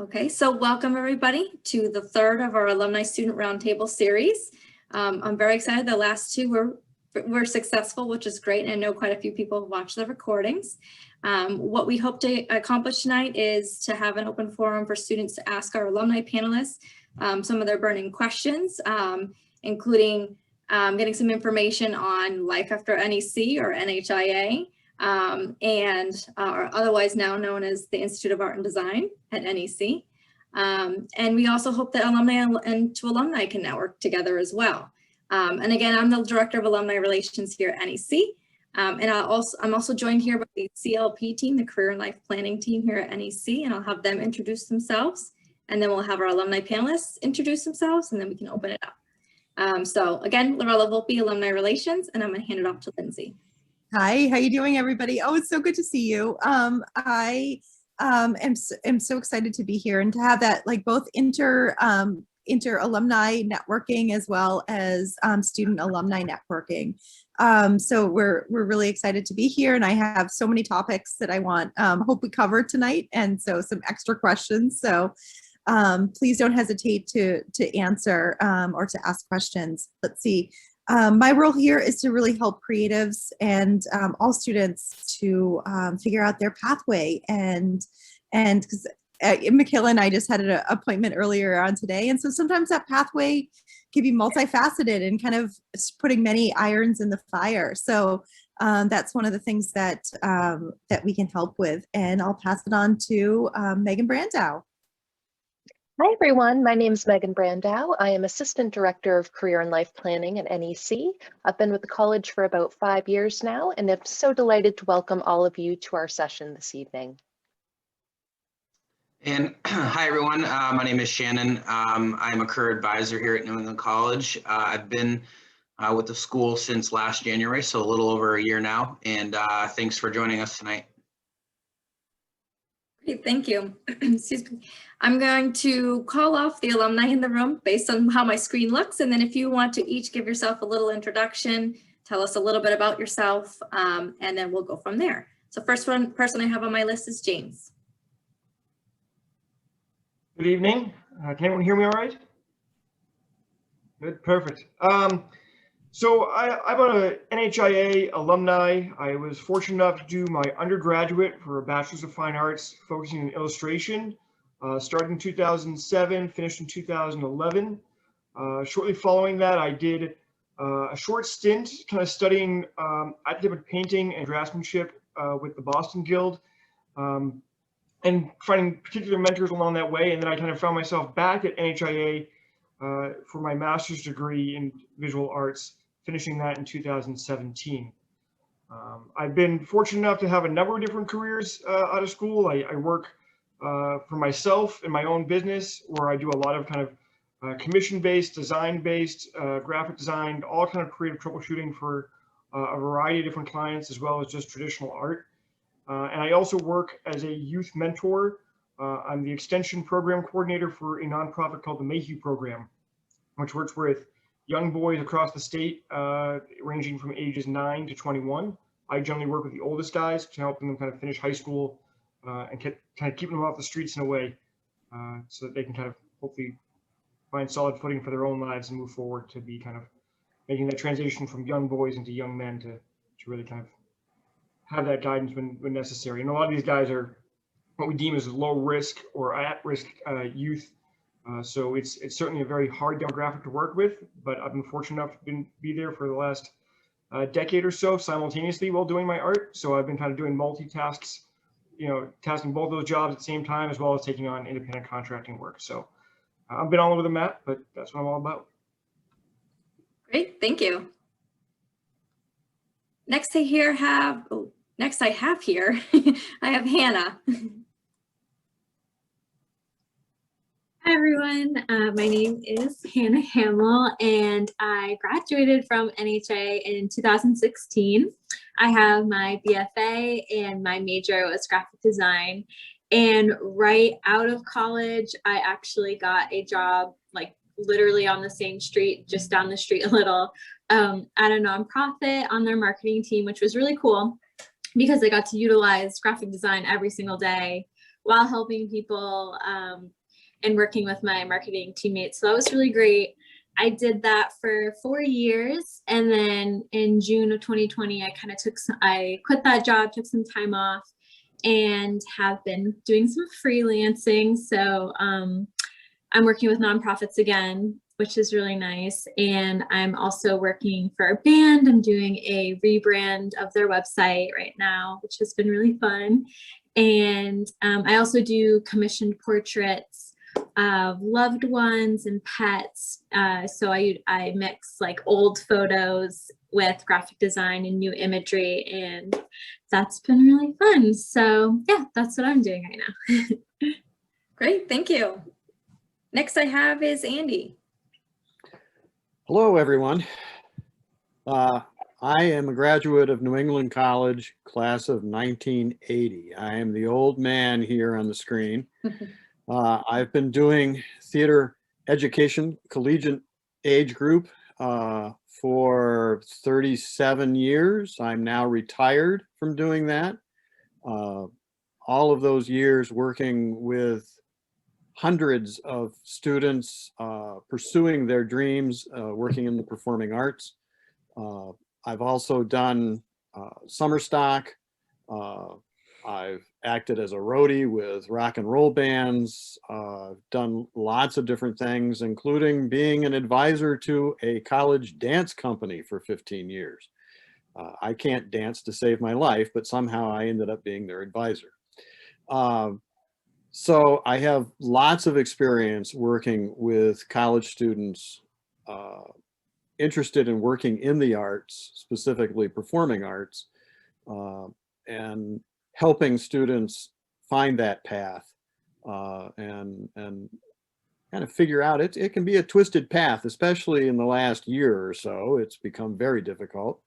Okay, so welcome everybody to the third of our Alumni Student Roundtable series. I'm very excited. The last two were successful, which is great. And I know quite a few people have watched the recordings. What we hope to accomplish tonight is to have an open forum for students to ask our alumni panelists some of their burning questions, including getting some information on life after NEC or NHIA. Otherwise now known as the Institute of Art and Design at NEC. And we also hope that alumni and alumni can network together as well. And again, I'm the Director of Alumni Relations here at NEC. And I'm also joined here by the CLP team, the Career and Life Planning team here at NEC, and I'll have them introduce themselves. And then we'll have our alumni panelists introduce themselves, and then we can open it up. So again, Lorella Volpe, Alumni Relations, and I'm gonna hand it off to Lindsay. Hi, how you doing, everybody? Oh, it's so good to see you. I am so excited to be here and to have that like both inter alumni networking as well as student alumni networking. So we're really excited to be here, and I have so many topics that I hope we cover tonight, and so some extra questions. So please don't hesitate to answer or to ask questions. Let's see. My role here is to really help creatives and all students to figure out their pathway, and because Michaela and I just had an appointment earlier on today, and so sometimes that pathway can be multifaceted and kind of putting many irons in the fire. So that's one of the things that that we can help with, and I'll pass it on to Megan Brandow. Hi, everyone. My name is Megan Brandow. I am Assistant Director of Career and Life Planning at NEC. I've been with the college for about 5 years now, and I'm so delighted to welcome all of you to our session this evening. And hi, everyone. My name is Shannon. I'm a career advisor here at New England College. I've been with the school since last January, so a little over a year now. And thanks for joining us tonight. Great, thank you. Excuse me. I'm going to call off the alumni in the room based on how my screen looks. And then if you want to each give yourself a little introduction, tell us a little bit about yourself, and then we'll go from there. So first person I have on my list is James. Good evening. Can everyone hear me all right? Good, perfect. So I'm an NHIA alumni. I was fortunate enough to do my undergraduate for a Bachelor's of Fine Arts focusing on illustration. Started in 2007, finished in 2011. Shortly following that, I did a short stint kind of studying academic painting and draftsmanship with the Boston Guild, and finding particular mentors along that way. And then I kind of found myself back at NHIA for my master's degree in visual arts, finishing that in 2017. I've been fortunate enough to have a number of different careers out of school. I work for myself in my own business, where I do a lot of kind of commission-based, design-based, graphic design, all kind of creative troubleshooting for a variety of different clients, as well as just traditional art. And I also work as a youth mentor. I'm the extension program coordinator for a nonprofit called the Mayhew Program, which works with young boys across the state, ranging from ages 9 to 21. I generally work with the oldest guys to help them kind of finish high school and kind of keep them off the streets in a way, so that they can kind of hopefully find solid footing for their own lives and move forward to be kind of making that transition from young boys into young men to really kind of have that guidance when necessary. And a lot of these guys are what we deem as low risk or at risk youth. So it's certainly a very hard demographic to work with, but I've been fortunate enough to be there for the last decade or so simultaneously while doing my art. So I've been kind of doing multitasks, tasking both those jobs at the same time, as well as taking on independent contracting work. So I've been all over the map, but that's what I'm all about. Great, thank you. Next I have here, I have Hannah. Hi everyone, my name is Hannah Hamill, and I graduated from NHA in 2016. I have my BFA and my major was graphic design. And right out of college, I actually got a job like literally on the same street, just down the street a little, at a nonprofit on their marketing team, which was really cool because I got to utilize graphic design every single day while helping people and working with my marketing teammates. So that was really great. I did that for 4 years. And then in June of 2020, I quit that job, took some time off, and have been doing some freelancing. So I'm working with nonprofits again, which is really nice. And I'm also working for a band. I'm doing a rebrand of their website right now, which has been really fun. And I also do commissioned portraits of loved ones and pets. So I mix like old photos with graphic design and new imagery, and that's been really fun. So yeah, that's what I'm doing right now. Great, thank you. Next I have is Andy. Hello, everyone. I am a graduate of New England College, class of 1980. I am the old man here on the screen. I've been doing theater education, collegiate age group for 37 years. I'm now retired from doing that. All of those years working with hundreds of students pursuing their dreams, working in the performing arts. I've also done summer stock. I've acted as a roadie with rock and roll bands, done lots of different things, including being an advisor to a college dance company for 15 years. I can't dance to save my life, but somehow I ended up being their advisor. So I have lots of experience working with college students interested in working in the arts, specifically performing arts, and helping students find that path and kind of figure out it can be a twisted path, especially in the last year or so. It's become very difficult,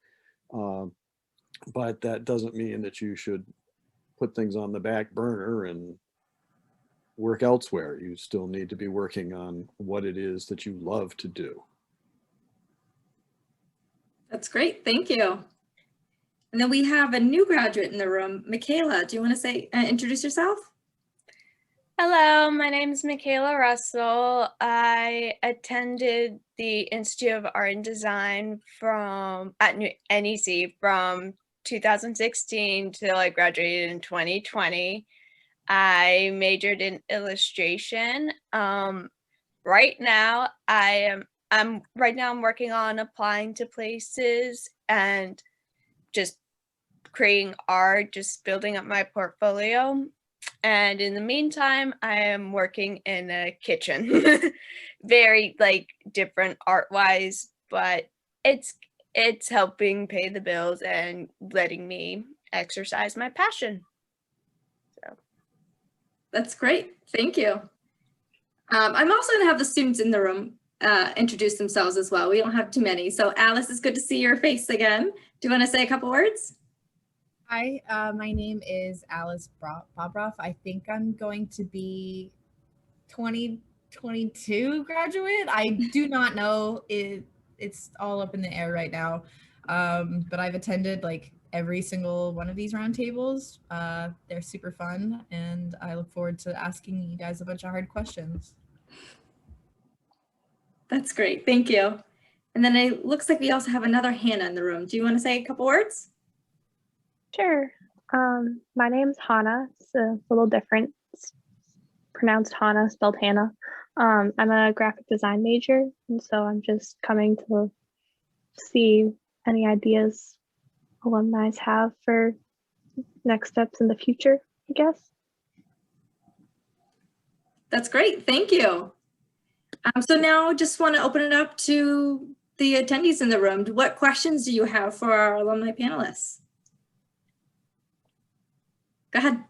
but that doesn't mean that you should put things on the back burner and work elsewhere. You still need to be working on what it is that you love to do. That's great, thank you. And then we have a new graduate in the room. Michaela, do you want to introduce yourself? Hello, my name is Michaela Russell. I attended the Institute of Art and Design at NEC from 2016 till I graduated in 2020. I majored in illustration. Right now, I'm working on applying to places and just creating art, just building up my portfolio. And in the meantime, I am working in a kitchen. Very different art-wise, but it's helping pay the bills and letting me exercise my passion. So that's great, thank you. I'm also going to have the students in the room introduce themselves as well. We don't have too many. So Alice, it's good to see your face again. Do you want to say a couple words? Hi, my name is Alice Bobroff. I think I'm going to be 2022 graduate. I do not know. It's all up in the air right now. But I've attended every single one of these roundtables. They're super fun, and I look forward to asking you guys a bunch of hard questions. That's great, thank you. And then it looks like we also have another Hannah in the room. Do you want to say a couple words? Sure. My name's Hannah. It's a little different. It's pronounced Hannah, spelled Hannah. I'm a graphic design major, and so I'm just coming to see any ideas alumni have for next steps in the future, I guess. That's great, thank you. So now just want to open it up to the attendees in the room. What questions do you have for our alumni panelists? Go ahead.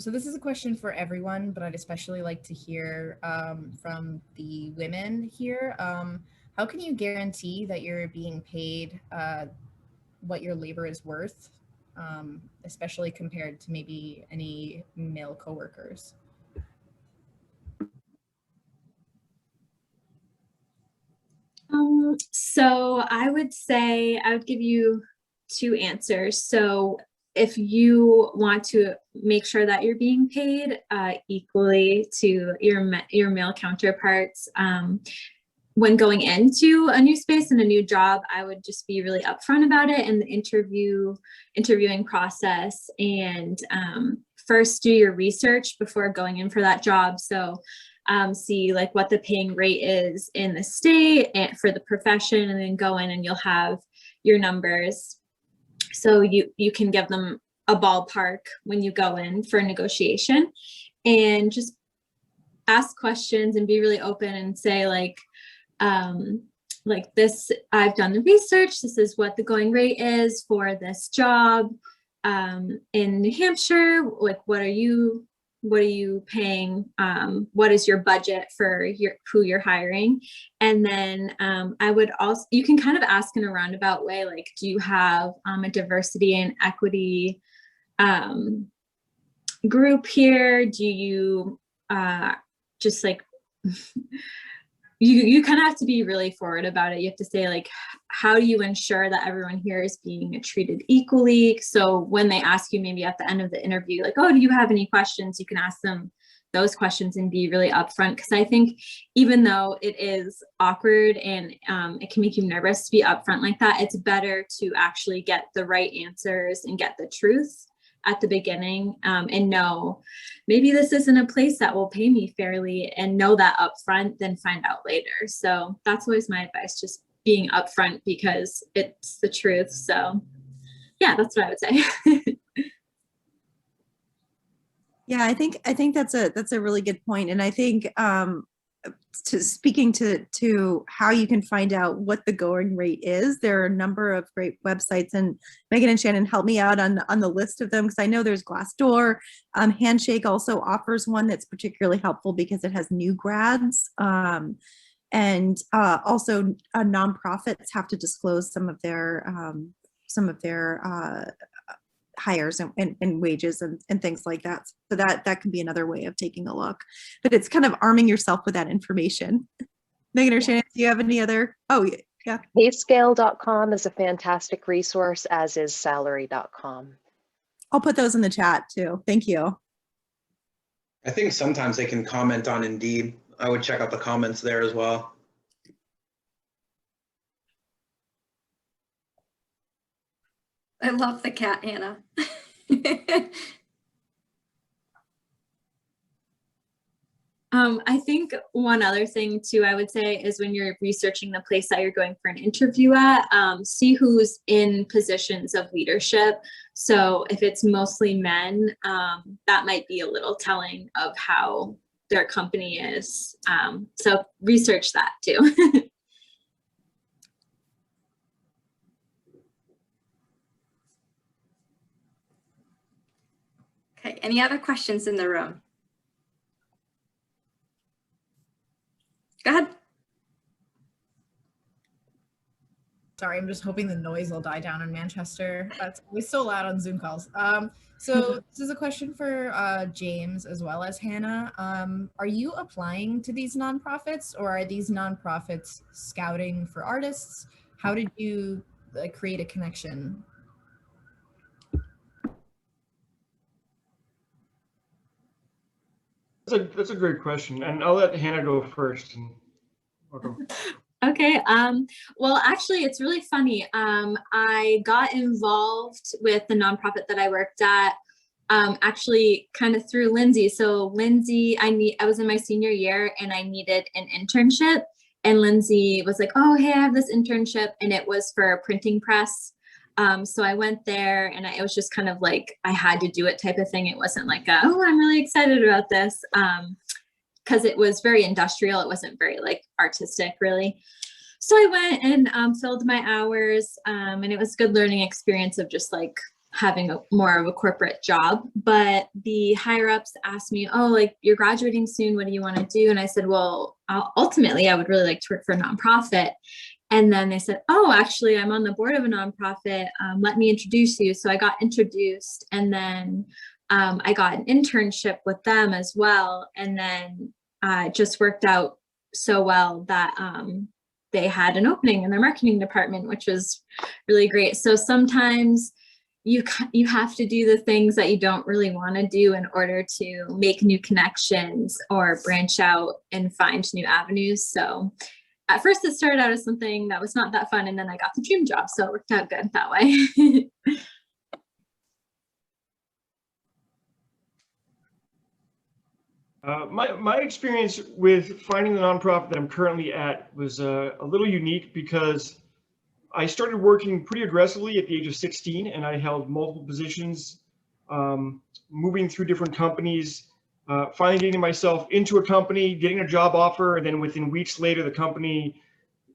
So this is a question for everyone, but I'd especially like to hear from the women here. How can you guarantee that you're being paid what your labor is worth, especially compared to maybe any male coworkers? So I would give you two answers. So if you want to make sure that you're being paid equally to your male counterparts, when going into a new space and a new job, I would just be really upfront about it in the interviewing process, and first do your research before going in for that job. So see like what the paying rate is in the state and for the profession, and then go in and you'll have your numbers. So you can give them a ballpark when you go in for a negotiation, and just ask questions and be really open and say like this, I've done the research, this is what the going rate is for this job in New Hampshire. Like, what are you paying? What is your budget for who you're hiring? And then I would also, you can kind of ask in a roundabout way, like, do you have a diversity and equity group here? Do you just like, you kind of have to be really forward about it. You have to say like, how do you ensure that everyone here is being treated equally? So when they ask you maybe at the end of the interview, like, oh, do you have any questions? You can ask them those questions and be really upfront. Because I think even though it is awkward and it can make you nervous to be upfront like that, it's better to actually get the right answers and get the truth at the beginning, and know maybe this isn't a place that will pay me fairly, and know that upfront, then find out later. So that's always my advice, just being upfront, because it's the truth. So yeah, that's what I would say. Yeah, I think that's a really good point. And I think speaking to how you can find out what the going rate is, there are a number of great websites, and Megan and Shannon help me out on the list of them, because I know there's Glassdoor. Handshake also offers one that's particularly helpful because it has new grads. And also nonprofits have to disclose some of their hires and wages and things like that. So that can be another way of taking a look, but it's kind of arming yourself with that information. Megan or Shannon, do you have any other? Oh yeah. Payscale.com is a fantastic resource, as is salary.com. I'll put those in the chat too. Thank you. I think sometimes they can comment on Indeed. I would check out the comments there as well. I love the cat, Hannah. I think one other thing too, I would say, is when you're researching the place that you're going for an interview at, see who's in positions of leadership. So if it's mostly men, that might be a little telling of how their company is. So research that too. Okay, any other questions in the room? Go ahead. Sorry, I'm just hoping the noise will die down in Manchester. That's always so loud on Zoom calls. So this is a question for James as well as Hannah. Are you applying to these nonprofits, or are these nonprofits scouting for artists? How did you create a connection? That's a great question, and I'll let Hannah go first. And welcome. Okay. Well, actually, it's really funny. I got involved with the nonprofit that I worked at, actually kind of through Lindsay. So Lindsay, I was in my senior year and I needed an internship, and Lindsay was like, oh, hey, I have this internship, and it was for a printing press. So I went there, and it was just kind of like, I had to do it type of thing. It wasn't like, oh, I'm really excited about this. Because it was very industrial. It wasn't very like artistic really. So I went and filled my hours, and it was a good learning experience of just like having more of a corporate job. But the higher ups asked me, oh, like, you're graduating soon, what do you want to do? And I said, well, ultimately I would really like to work for a nonprofit. And then they said, oh, actually, I'm on the board of a nonprofit. Let me introduce you. So I got introduced, and then I got an internship with them as well. And then it just worked out so well that they had an opening in their marketing department, which was really great. So sometimes you have to do the things that you don't really want to do in order to make new connections or branch out and find new avenues. So at first it started out as something that was not that fun, and then I got the dream job, so it worked out good that way. My experience with finding the nonprofit that I'm currently at was a little unique because I started working pretty aggressively at the age of 16, and I held multiple positions, moving through different companies, finally getting myself into a company, getting a job offer, and then within weeks later, the company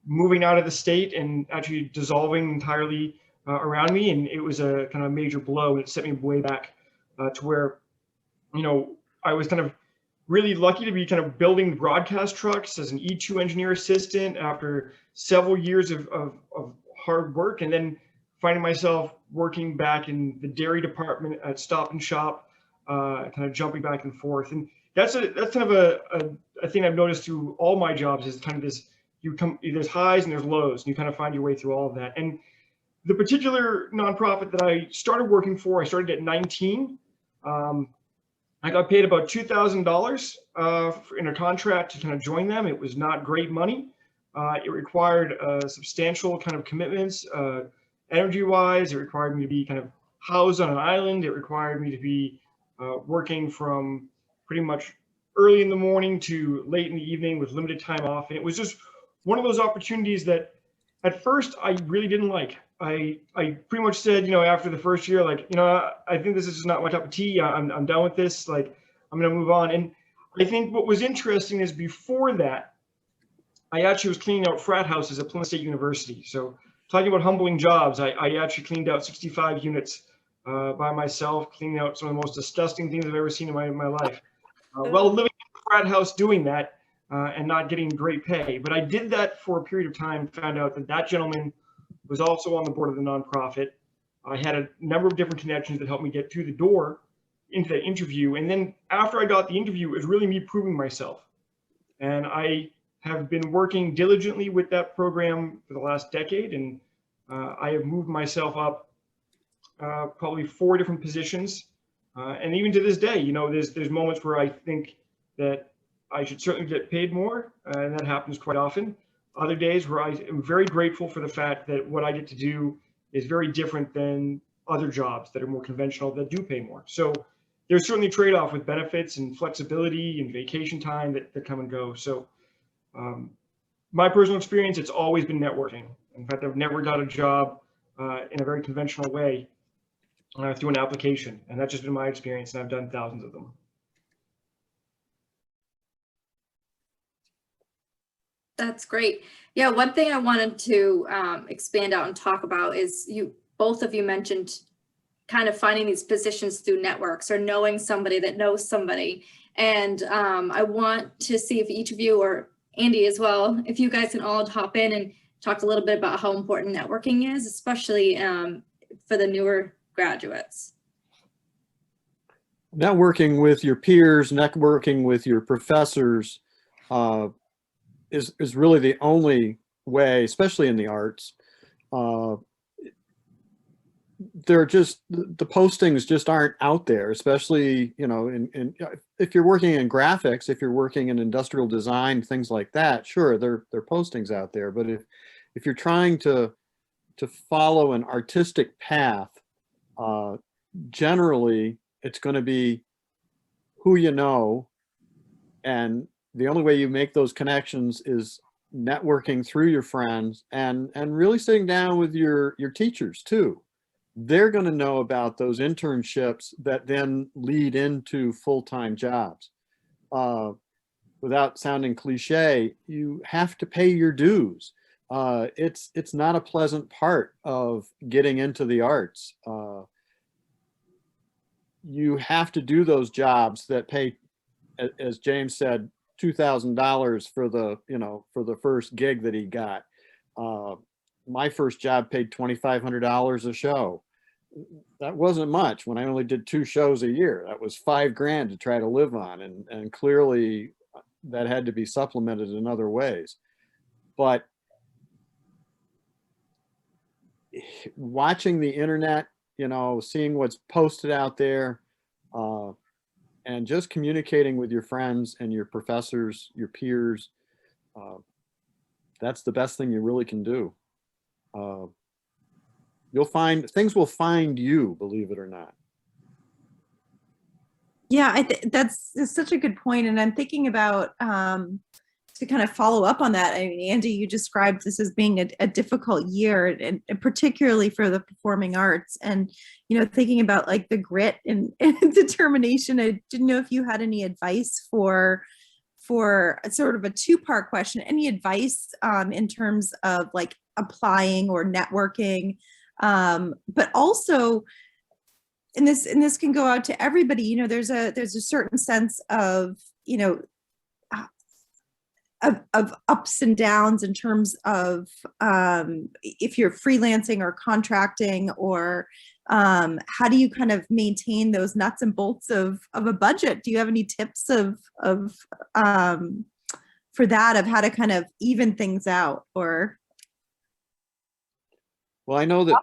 moving out of the state and actually dissolving entirely around me. And it was a kind of major blow, and it set me way back to where, you know, I was kind of really lucky to be kind of building broadcast trucks as an E2 engineer assistant after several years of hard work, and then finding myself working back in the dairy department at Stop and Shop, kind of jumping back and forth. And that's kind of a thing I've noticed through all my jobs is kind of this, there's highs and there's lows, and you kind of find your way through all of that. And the particular nonprofit that I started working for, I started at 19. I got paid about $2,000 in a contract to kind of join them. It was not great money. It required substantial kind of commitments, energy-wise. It required me to be kind of housed on an island. It required me to be working from pretty much early in the morning to late in the evening with limited time off. And it was just one of those opportunities that at first I really didn't like. I pretty much said, you know, after the first year, like, you know, I think this is just not my cup of tea. I'm done with this. Like, I'm going to move on. And I think what was interesting is before that, I actually was cleaning out frat houses at Plymouth State University. So talking about humbling jobs, I actually cleaned out 65 units by myself, cleaning out some of the most disgusting things I've ever seen in my life. While living in a frat house doing that and not getting great pay. But I did that for a period of time, found out that that gentleman was also on the board of the nonprofit. I had a number of different connections that helped me get through the door into the interview. And then after I got the interview, it was really me proving myself. And I have been working diligently with that program for the last decade. And I have moved myself up probably 4 different positions. And even to this day, you know, there's moments where I think that I should certainly get paid more, and that happens quite often. Other days where I am very grateful for the fact that what I get to do is very different than other jobs that are more conventional that do pay more. So there's certainly a trade-off with benefits and flexibility and vacation time that come and go. So my personal experience, it's always been networking. In fact, I've never got a job in a very conventional way through an application, and that's just been my experience, and I've done thousands of them. That's great. Yeah, one thing I wanted to expand out and talk about is both of you mentioned kind of finding these positions through networks or knowing somebody that knows somebody. And I want to see if each of you, or Andy as well, if you guys can all hop in and talk a little bit about how important networking is, especially for the newer graduates. Networking with your peers, networking with your professors, is really the only way, especially in the arts. They're just, the postings just aren't out there, especially, you know, if you're working in graphics, if you're working in industrial design, things like that, sure, there are postings out there. But if you're trying to follow an artistic path, generally it's going to be who you know, and the only way you make those connections is networking through your friends and really sitting down with your teachers too. They're going to know about those internships that then lead into full-time jobs. Without sounding cliche, you have to pay your dues. It's not a pleasant part of getting into the arts. You have to do those jobs that pay, as James said, $2,000 for the first gig that he got. My first job paid $2,500 a show. That wasn't much when I only did 2 shows a year. That was $5,000 to try to live on, and clearly that had to be supplemented in other ways. But watching the internet, you know, seeing what's posted out there, and just communicating with your friends and your professors, your peers. That's the best thing you really can do. You'll find things will find you, believe it or not. Yeah, that's such a good point. And I'm thinking about to kind of follow up on that. I mean, Andy, you described this as being a difficult year, and particularly for the performing arts. And, you know, thinking about like the grit and determination. I didn't know if you had any advice for sort of a two-part question. Any advice in terms of like applying or networking, but also, and this can go out to everybody, you know, there's a certain sense of, you know, of ups and downs in terms of if you're freelancing or contracting, or how do you kind of maintain those nuts and bolts of a budget? Do you have any tips for that, of how to kind of even things out? Or Well, I know that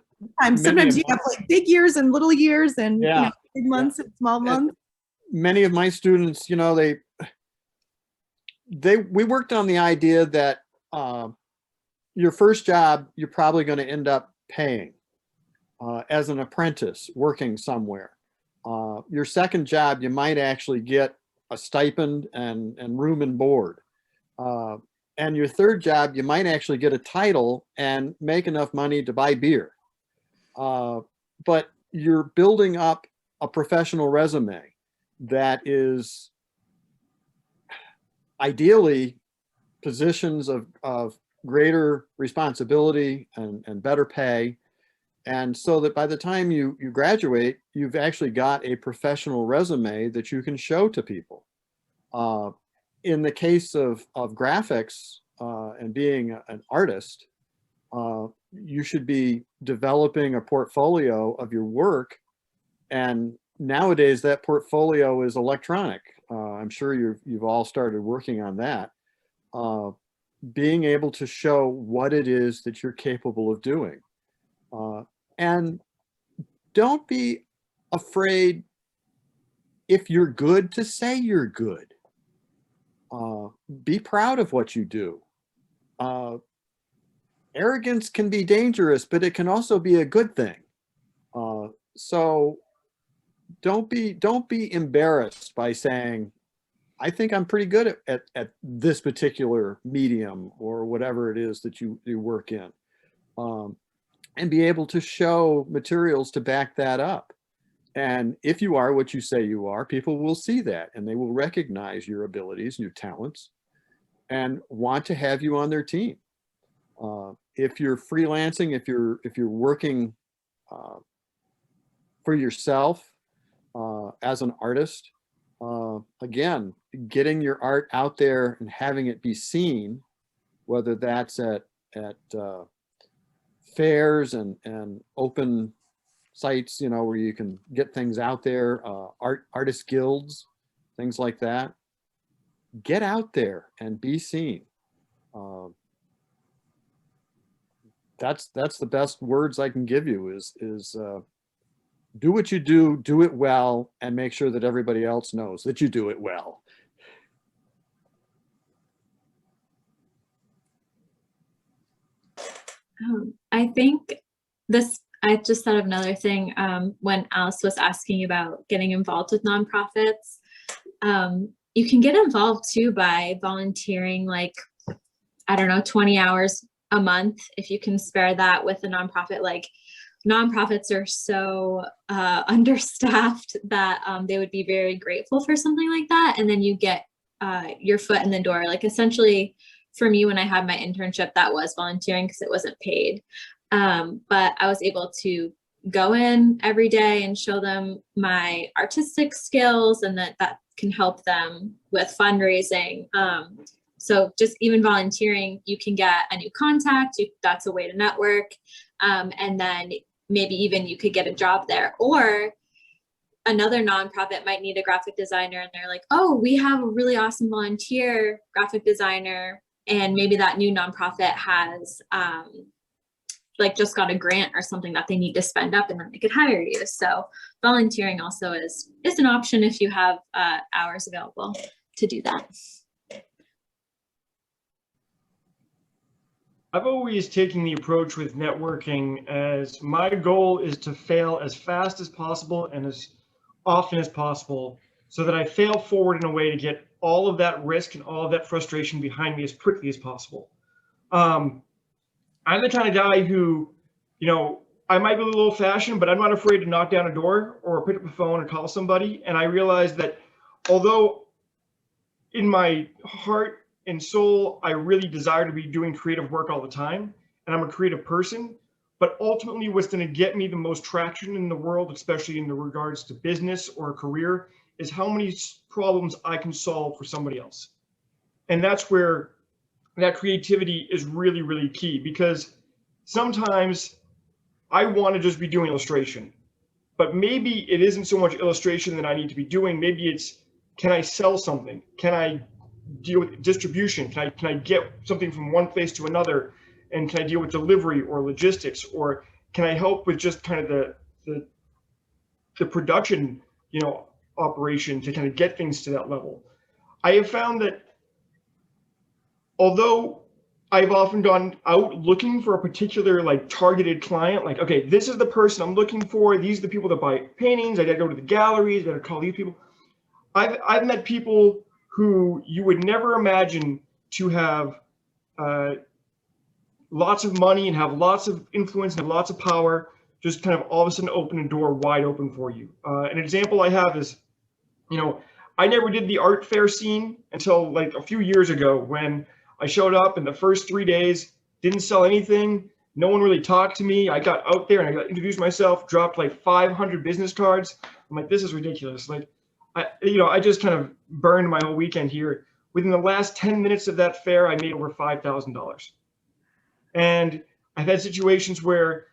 sometimes you have like big years and little years, and yeah, you know, big months and small months. Many of my students, you know, we worked on the idea that your first job, you're probably going to end up paying as an apprentice working somewhere. Your second job, you might actually get a stipend and room and board. And your third job, you might actually get a title and make enough money to buy beer. But you're building up a professional resume that is ideally positions of greater responsibility and better pay. And so that by the time you graduate, you've actually got a professional resume that you can show to people. In the case of graphics and being an artist, you should be developing a portfolio of your work. And nowadays that portfolio is electronic. I'm sure you've all started working on that. Being able to show what it is that you're capable of doing. And don't be afraid, if you're good, to say you're good. Be proud of what you do. Arrogance can be dangerous, but it can also be a good thing. So don't be embarrassed by saying, I think I'm pretty good at this particular medium or whatever it is that you work in. And be able to show materials to back that up. And if you are what you say you are, people will see that and they will recognize your abilities and your talents and want to have you on their team. If you're freelancing, if you're working for yourself as an artist, again, getting your art out there and having it be seen, whether that's at fairs and open sites, you know, where you can get things out there, artist guilds, things like that. Get out there and be seen. That's the best words I can give you is do what you do it well, and make sure that everybody else knows that you do it well. I think I just thought of another thing when Alice was asking about getting involved with nonprofits. You can get involved too by volunteering, like, I don't know, 20 hours a month, if you can spare that, with a nonprofit. Like, nonprofits are so understaffed that they would be very grateful for something like that. And then you get your foot in the door. Like, essentially, for me, when I had my internship, that was volunteering because it wasn't paid. But I was able to go in every day and show them my artistic skills, and that can help them with fundraising. So just even volunteering, you can get a new contact. That's a way to network. And then maybe even you could get a job there. Or another nonprofit might need a graphic designer, and they're like, oh, we have a really awesome volunteer graphic designer. And maybe that new nonprofit has like just got a grant or something that they need to spend up, and then they could hire you. So volunteering also is an option if you have hours available to do that. I've always taken the approach with networking as my goal is to fail as fast as possible and as often as possible, so that I fail forward in a way to get all of that risk and all of that frustration behind me as quickly as possible. I'm the kind of guy who, I might be a little old fashioned, but I'm not afraid to knock down a door or pick up the phone or call somebody. And I realized that although in my heart and soul, I really desire to be doing creative work all the time, and I'm a creative person, but ultimately what's going to get me the most traction in the world, especially in the regards to business or a career, is how many problems I can solve for somebody else. And that's where that creativity is really, really key, because sometimes I want to just be doing illustration, but maybe it isn't so much illustration that I need to be doing. Maybe it's, can I sell something? Can I deal with distribution? Can I get something from one place to another? And can I deal with delivery or logistics? Or can I help with just kind of the production, operation to kind of get things to that level? I have found that although I've often gone out looking for a particular targeted client, like, okay, this is the person I'm looking for. These are the people that buy paintings. I got to go to the galleries. I got to call these people. I've met people who you would never imagine to have lots of money and have lots of influence and have lots of power, just kind of all of a sudden open a door wide open for you. An example I have is, I never did the art fair scene until a few years ago, when I showed up in the first 3 days, didn't sell anything. No one really talked to me. I got out there and I got introduced myself, dropped 500 business cards. I'm like, this is ridiculous. I just kind of burned my whole weekend here. Within the last 10 minutes of that fair, I made over $5,000. And I've had situations where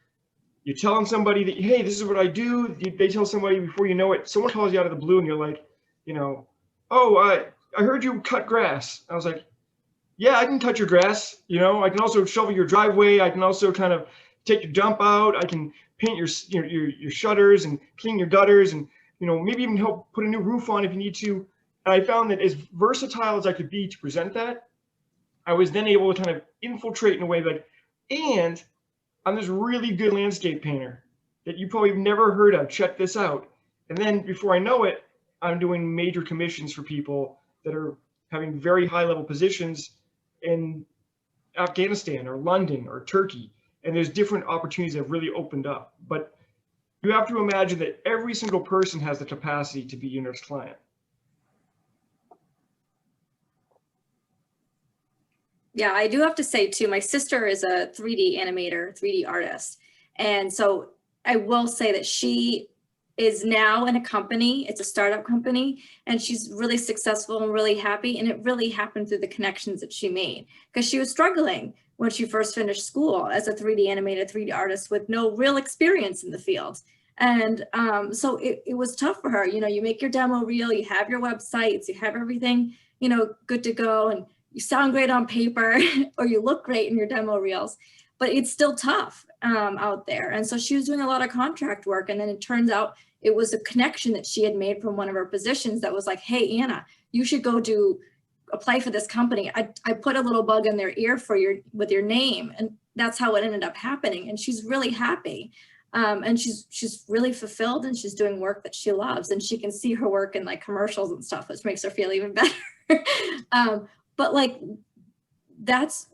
you're telling somebody that, hey, this is what I do. They tell somebody, before you know it, someone calls you out of the blue and you're like, oh, I heard you cut grass. I was like, yeah, I can cut your grass. I can also shovel your driveway. I can also kind of take your dump out. I can paint your shutters and clean your gutters, and maybe even help put a new roof on if you need to. And I found that as versatile as I could be to present that, I was then able to kind of infiltrate in a way and I'm this really good landscape painter that you probably have never heard of. Check this out. And then before I know it, I'm doing major commissions for people that are having very high level positions in Afghanistan or London or Turkey. And there's different opportunities that have really opened up. But you have to imagine that every single person has the capacity to be your next client. Yeah, I do have to say too, my sister is a 3D animator, 3D artist. And so I will say that she is now in a company, it's a startup company, and she's really successful and really happy. And it really happened through the connections that she made, because she was struggling when she first finished school as a 3D animator, 3D artist with no real experience in the field. And so it was tough for her. You make your demo reel, you have your websites, you have everything, good to go. And you sound great on paper or you look great in your demo reels, but it's still tough out there. And so she was doing a lot of contract work. And then it turns out it was a connection that she had made from one of her positions that was like, hey, Anna, you should go apply for this company. I put a little bug in their ear with your name. And that's how it ended up happening. And she's really happy. And she's really fulfilled, and she's doing work that she loves, and she can see her work in commercials and stuff, which makes her feel even better. But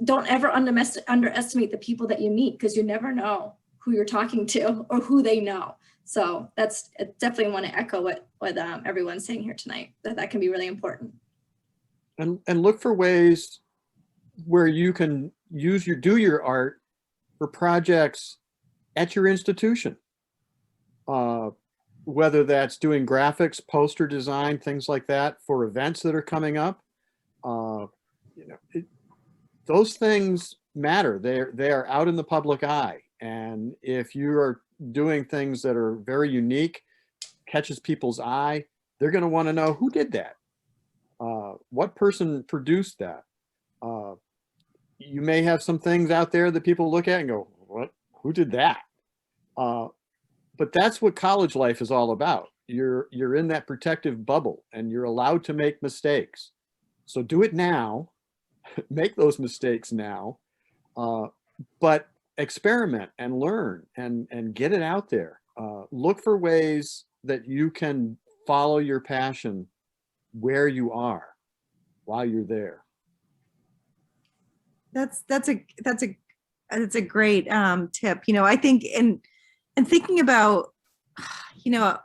don't ever underestimate the people that you meet, because you never know who you're talking to or who they know. So I definitely want to echo what everyone's saying here tonight, that can be really important. And look for ways where you can do your art for projects at your institution. Whether that's doing graphics, poster design, things like that for events that are coming up. Those things matter. They are out in the public eye, and if you are doing things that are very unique, catches people's eye, they're going to want to know who did that, what person produced that. You may have some things out there that people look at and go, what? who did that? But that's what college life is all about. You're in that protective bubble and you're allowed to make mistakes. So do it now, make those mistakes now, but experiment and learn and get it out there. Look for ways that you can follow your passion where you are while you're there. That's a great tip. You know, I think in thinking about, you know,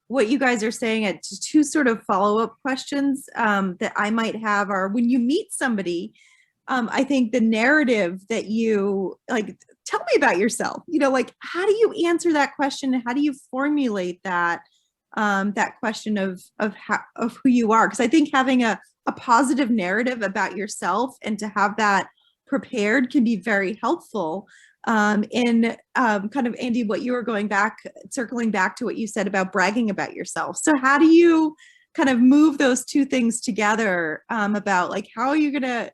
what you guys are saying, two sort of follow-up questions that I might have are, when you meet somebody, I think the narrative that you like, tell me about yourself, you know, like, how do you answer that question? How do you formulate that question of who you are? Because I think having a positive narrative about yourself and to have that prepared can be very helpful. In kind of, Andy, what you were circling back to what you said about bragging about yourself. So how do you kind of move those two things together, about like, how are you going to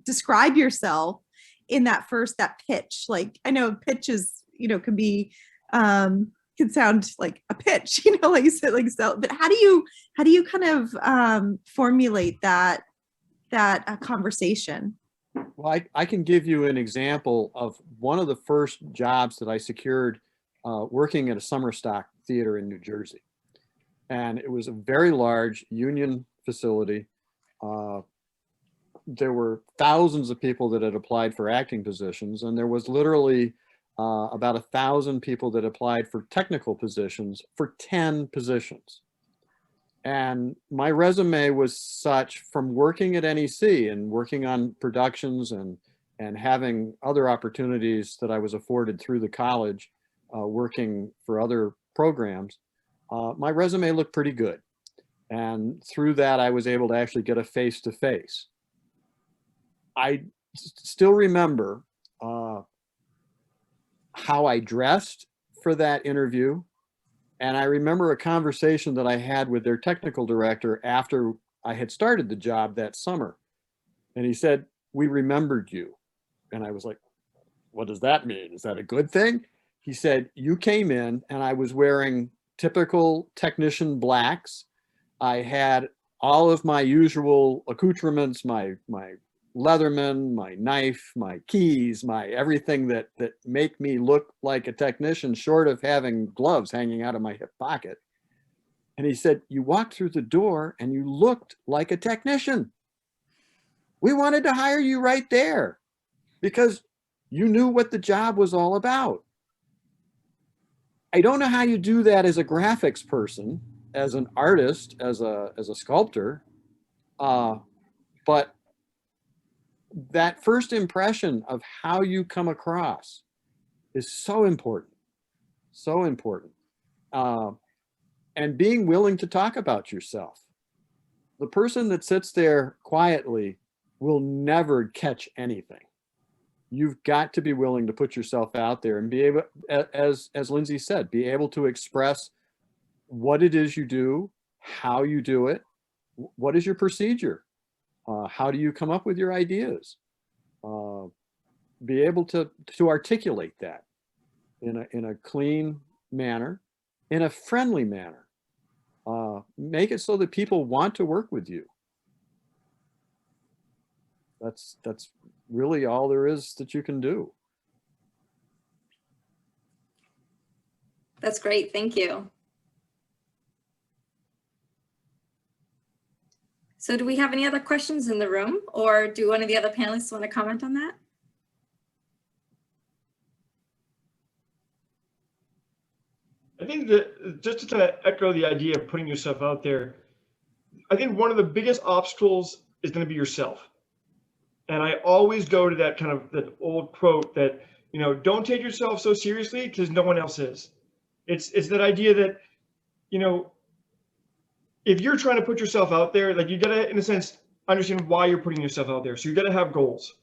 describe yourself in that pitch? Like, I know pitch is, you know, can be, can sound like a pitch, you know, like you said, like, so, but how do you kind of formulate that conversation? Well, I can give you an example of one of the first jobs that I secured working at a summer stock theater in New Jersey. And it was a very large union facility. There were thousands of people that had applied for acting positions, and there was literally about 1,000 people that applied for technical positions for 10 positions. And my resume was such, from working at NEC and working on productions and having other opportunities that I was afforded through the college, working for other programs, my resume looked pretty good. And through that, I was able to actually get a face-to-face. I still remember how I dressed for that interview. And I remember a conversation that I had with their technical director after I had started the job that summer. And he said, "We remembered you." And I was like, "What does that mean? Is that a good thing?" He said, "You came in and I was wearing typical technician blacks. I had all of my usual accoutrements, my Leatherman, my knife, my keys, my everything that make me look like a technician, short of having gloves hanging out of my hip pocket." And he said, "You walked through the door and you looked like a technician. We wanted to hire you right there because you knew what the job was all about." I don't know how you do that as a graphics person, as an artist, as a sculptor, but that first impression of how you come across is so important, so important. And being willing to talk about yourself. The person that sits there quietly will never catch anything. You've got to be willing to put yourself out there and be able, as Lindsay said, be able to express what it is you do, how you do it, what is your procedure, how do you come up with your ideas, be able to articulate that in a clean manner, in a friendly manner, make it so that people want to work with you. That's really all there is that you can do. That's great. Thank you. So do we have any other questions in the room, or do one of the other panelists want to comment on that? I think that just to kind of echo the idea of putting yourself out there, I think one of the biggest obstacles is going to be yourself. And I always go to that kind of that old quote that, you know, don't take yourself so seriously because no one else is. It's that idea that, you know, if you're trying to put yourself out there, like, you gotta, in a sense, understand why you're putting yourself out there. So you gotta have goals,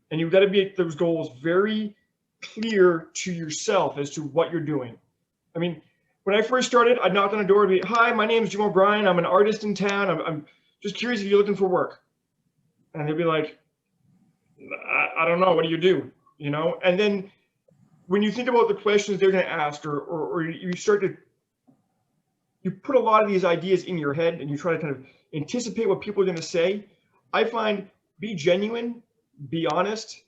and you've got to make those goals very clear to yourself as to what you're doing. I mean, when I first started, I'd knock on a door and be, "Hi, my name is Jim O'Brien. I'm an artist in town. I'm just curious if you're looking for work." And they'd be like, I don't know. What do you do? You know? And then when you think about the questions they're going to ask, or you start to, you put a lot of these ideas in your head and you try to kind of anticipate what people are going to say. I find be genuine, be honest,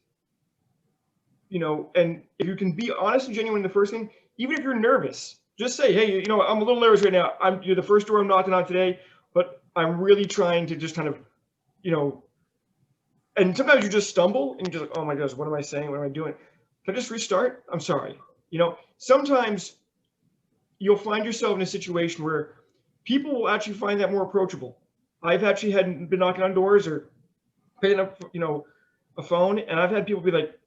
you know, and if you can be honest and genuine, the first thing, even if you're nervous, just say, hey, you know, I'm a little nervous right now. You're the first door I'm knocking on today, but I'm really trying to just kind of, you know, and sometimes you just stumble and you're just like, oh my gosh, what am I saying? What am I doing? Can I just restart? I'm sorry. You know, sometimes you'll find yourself in a situation where people will actually find that more approachable. I've actually been knocking on doors or picking up, you know, a phone, and I've had people be like,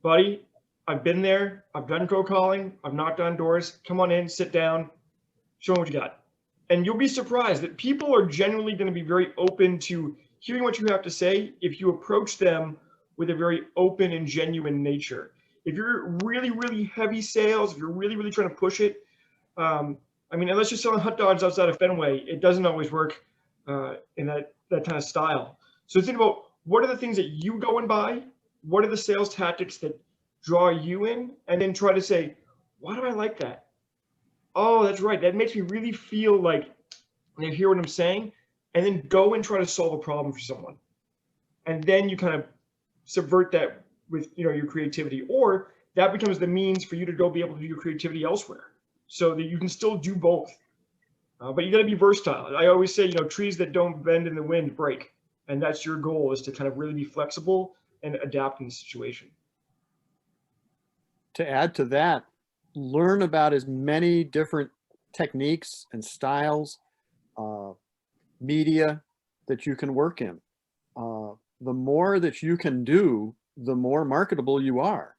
buddy, I've been there. I've done cold calling. I've knocked on doors. Come on in, sit down, show me what you got. And you'll be surprised that people are generally going to be very open to hearing what you have to say if you approach them with a very open and genuine nature. If you're really, really heavy sales, if you're really, really trying to push it, I mean, unless you're selling hot dogs outside of Fenway, it doesn't always work in that kind of style. So think about what are the things that you go and buy? What are the sales tactics that draw you in? And then try to say, why do I like that? Oh, that's right. That makes me really feel like they hear what I'm saying. And then go and try to solve a problem for someone. And then you kind of subvert that with, you know, your creativity, or that becomes the means for you to go be able to do your creativity elsewhere, so that you can still do both. But you got to be versatile. I always say, you know, trees that don't bend in the wind break. And that's your goal, is to kind of really be flexible and adapt in the situation. To add to that, learn about as many different techniques and styles, media that you can work in. The more that you can do, the more marketable you are.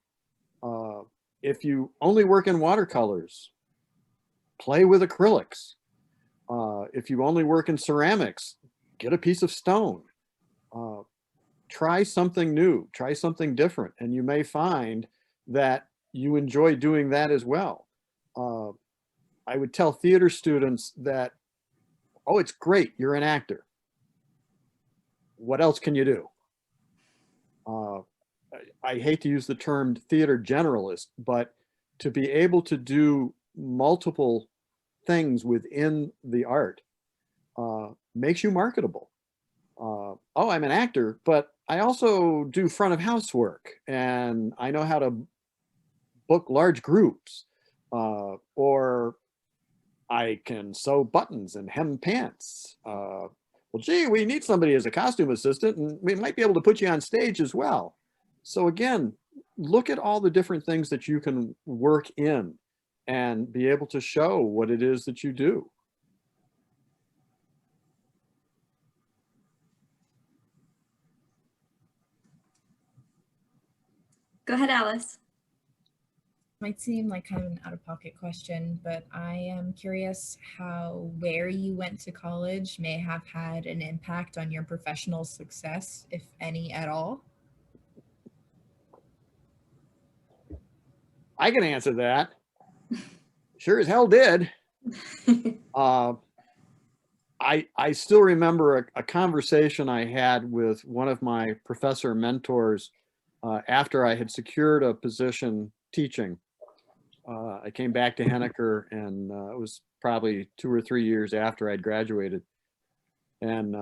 If you only work in watercolors, play with acrylics. If you only work in ceramics, get a piece of stone. Try something new, try something different, and you may find that you enjoy doing that as well. I would tell theater students that, oh, it's great, you're an actor. What else can you do? I hate to use the term theater generalist, but to be able to do multiple things within the art makes you marketable. Oh, I'm an actor, but I also do front of house work, and I know how to book large groups, or I can sew buttons and hem pants. Well, gee, we need somebody as a costume assistant, and we might be able to put you on stage as well. So again, look at all the different things that you can work in and be able to show what it is that you do. Go ahead, Alice. Might seem like kind of an out-of-pocket question, but I am curious how where you went to college may have had an impact on your professional success, if any at all. I can answer that. Sure as hell did. I still remember a conversation I had with one of my professor mentors after I had secured a position teaching. I came back to Henniker, and it was probably 2 or 3 years after I'd graduated, and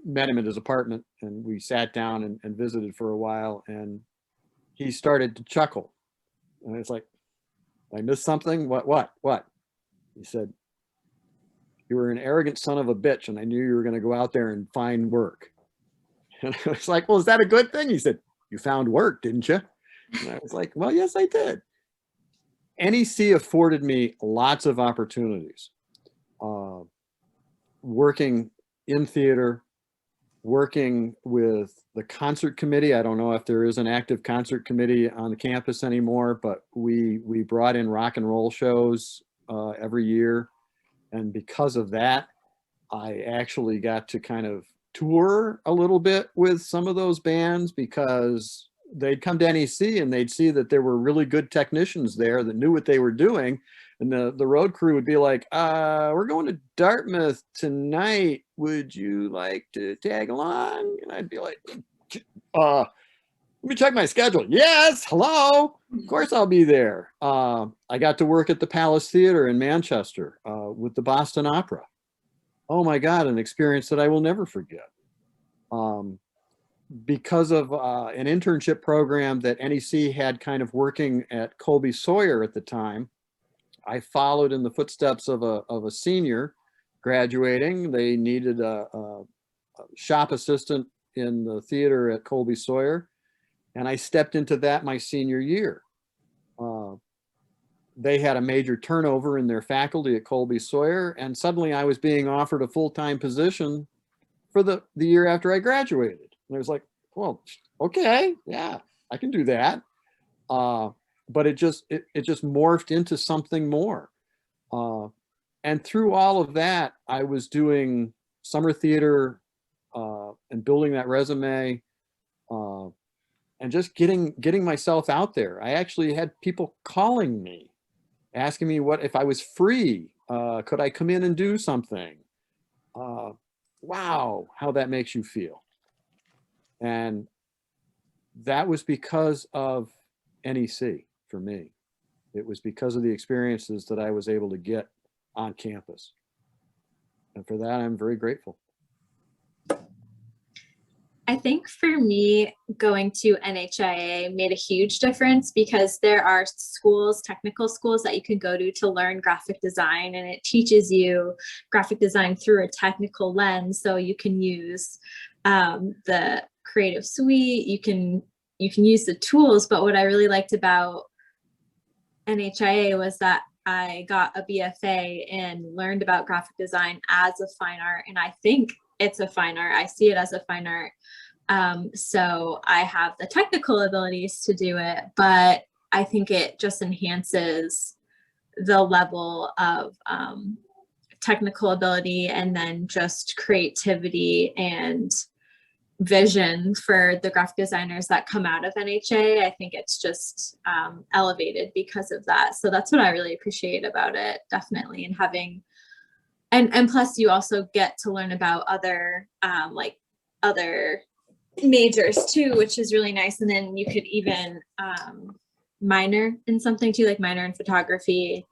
met him at his apartment, and we sat down and visited for a while, and he started to chuckle. And it's like, I missed something? What? He said, you were an arrogant son of a bitch, and I knew you were going to go out there and find work. And I was like, well, is that a good thing? He said, you found work, didn't you? And I was like, well, yes, I did. NEC afforded me lots of opportunities. Working in theater, working with the concert committee. I don't know if there is an active concert committee on the campus anymore, but we brought in rock and roll shows every year. And because of that, I actually got to kind of tour a little bit with some of those bands, because they'd come to NEC and they'd see that there were really good technicians there that knew what they were doing. And the road crew would be like, we're going to Dartmouth tonight. Would you like to tag along? And I'd be like, Let me check my schedule. Yes, hello. Of course I'll be there. I got to work at the Palace Theater in Manchester with the Boston Opera. Oh my God, an experience that I will never forget. Because of an internship program that NEC had kind of working at Colby Sawyer at the time, I followed in the footsteps of a senior graduating. They needed a shop assistant in the theater at Colby Sawyer. And I stepped into that my senior year. They had a major turnover in their faculty at Colby Sawyer, and suddenly I was being offered a full-time position for the year after I graduated. And I was like, well, okay, yeah, I can do that. But it just morphed into something more. And through all of that, I was doing summer theater and building that resume. And just getting myself out there. I actually had people calling me, asking me what if I was free, could I come in and do something? Wow, how that makes you feel. And that was because of NEC for me. It was because of the experiences that I was able to get on campus. And for that, I'm very grateful. I think for me, going to NHIA made a huge difference because there are schools, technical schools that you can go to learn graphic design, and it teaches you graphic design through a technical lens. So you can use the Creative Suite, you can use the tools. But what I really liked about NHIA was that I got a BFA and learned about graphic design as a fine art, and I think it's a fine art. I see it as a fine art. So I have the technical abilities to do it, but I think it just enhances the level of technical ability and then just creativity and vision for the graphic designers that come out of NHA. I think it's just elevated because of that. So that's what I really appreciate about it, definitely. And having and plus you also get to learn about other other majors too, which is really nice. And then you could even minor in something too, like minor in photography.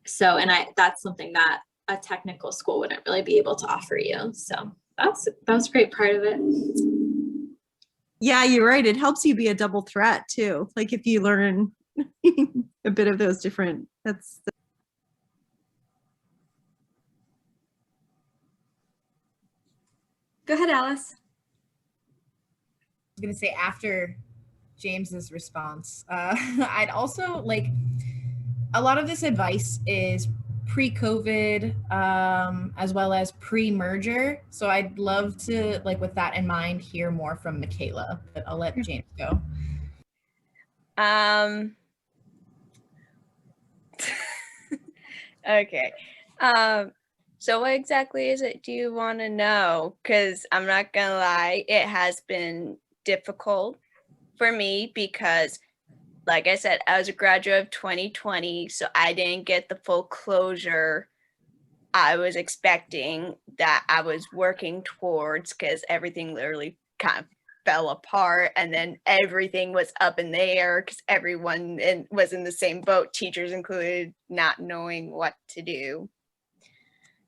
So, and that's something that a technical school wouldn't really be able to offer you. So that was a great part of it. Yeah, you're right. It helps you be a double threat too. Like if you learn a bit of those different, Go ahead, Alice. I was going to say after James's response, I'd also like, a lot of this advice is pre-COVID as well as pre-merger. So I'd love to, like, with that in mind, hear more from Michaela, but I'll let James go. Okay. So what exactly is it do you want to know? Because I'm not gonna lie, it has been difficult for me because, like I said, I was a graduate of 2020, so I didn't get the full closure I was expecting that I was working towards, because everything literally kind of fell apart, and then everything was up in the air because everyone was in the same boat, teachers included, not knowing what to do.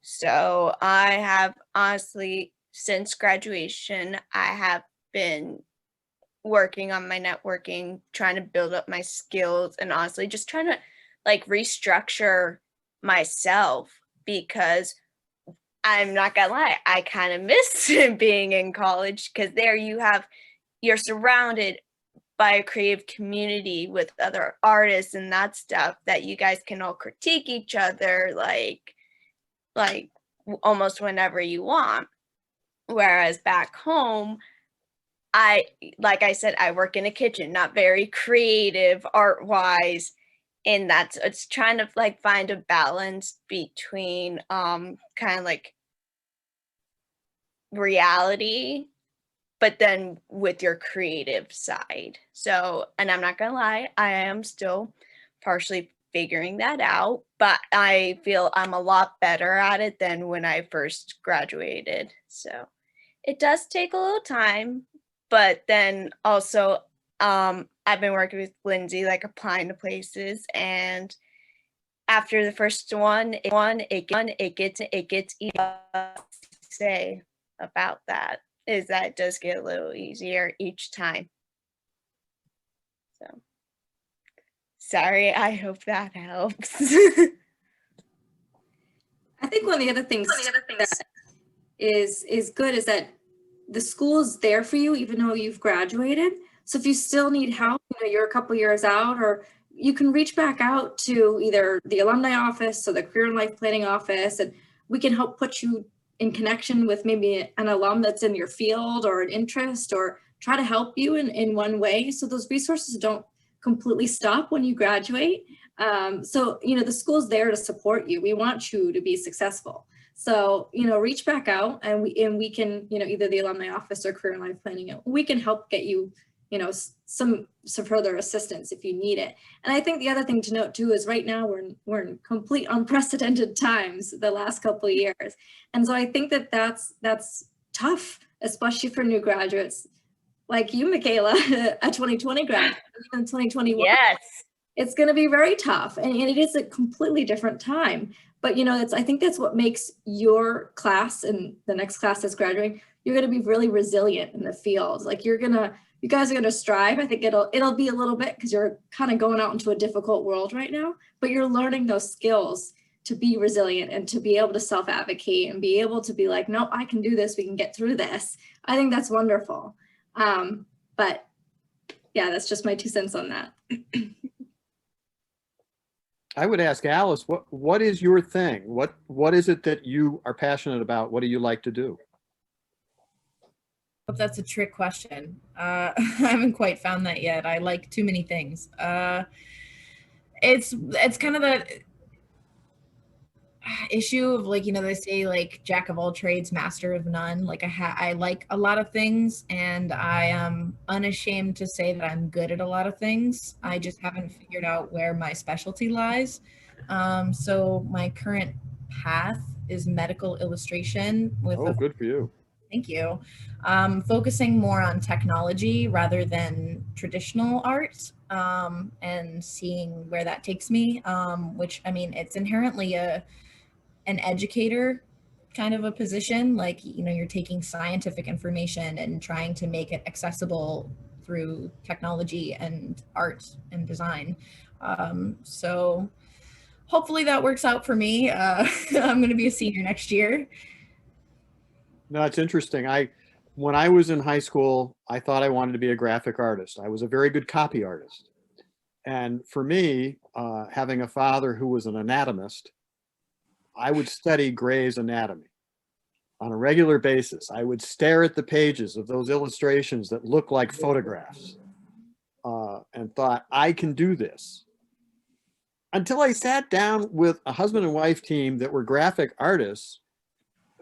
So I have honestly, since graduation, I have been working on my networking, trying to build up my skills, and honestly just trying to like restructure myself, because I'm not gonna lie, I kind of miss being in college, because there you're surrounded by a creative community with other artists and that stuff that you guys can all critique each other like almost whenever you want. Whereas back home, like I said, I work in a kitchen, not very creative art wise. And it's trying to like find a balance between kind of like reality, but then with your creative side. So, and I'm not gonna lie, I am still partially figuring that out, but I feel I'm a lot better at it than when I first graduated. So it does take a little time, but then also I've been working with Lindsay, like applying to places, and after the first one, it gets easier to say about that is that it does get a little easier each time. So sorry, I hope that helps. I think one of the other things that is good is that the school is there for you even though you've graduated. So if you still need help, you're a couple years out, or you can reach back out to either the alumni office or the career and life planning office, and we can help put you in connection with maybe an alum that's in your field or an interest, or try to help you in one way. So those resources don't completely stop when you graduate. So, the school's there to support you. We want you to be successful. So, reach back out and we can, either the alumni office or career and life planning, we can help get you, some further assistance if you need it. And I think the other thing to note too is right now we're in complete unprecedented times the last couple of years. And so I think that's tough, especially for new graduates like you, Michaela, a 2020 grad, even 2021. Yes. It's going to be very tough, and it is a completely different time. But I think that's what makes your class and the next class that's graduating. You're going to be really resilient in the field. Like you guys are going to strive. I think it'll be a little bit because you're kind of going out into a difficult world right now. But you're learning those skills to be resilient and to be able to self-advocate and be able to be like, no, I can do this. We can get through this. I think that's wonderful. But yeah, that's just my 2 cents on that. I would ask Alice, what is your thing? What is it that you are passionate about? What do you like to do? Hope that's a trick question. I haven't quite found that yet. I like too many things. It's kind of that issue of like, they say like jack of all trades, master of none. Like I like a lot of things, and I am unashamed to say that I'm good at a lot of things. I just haven't figured out where my specialty lies. So my current path is medical illustration with Good for you. Thank you. Focusing more on technology rather than traditional art, and seeing where that takes me, which, it's inherently an educator kind of a position. Like, you're taking scientific information and trying to make it accessible through technology and art and design. So hopefully that works out for me. I'm going to be a senior next year. No, it's interesting. When I was in high school, I thought I wanted to be a graphic artist. I was a very good copy artist. And for me, having a father who was an anatomist, I would study Gray's Anatomy on a regular basis. I would stare at the pages of those illustrations that look like photographs, and thought, I can do this. Until I sat down with a husband and wife team that were graphic artists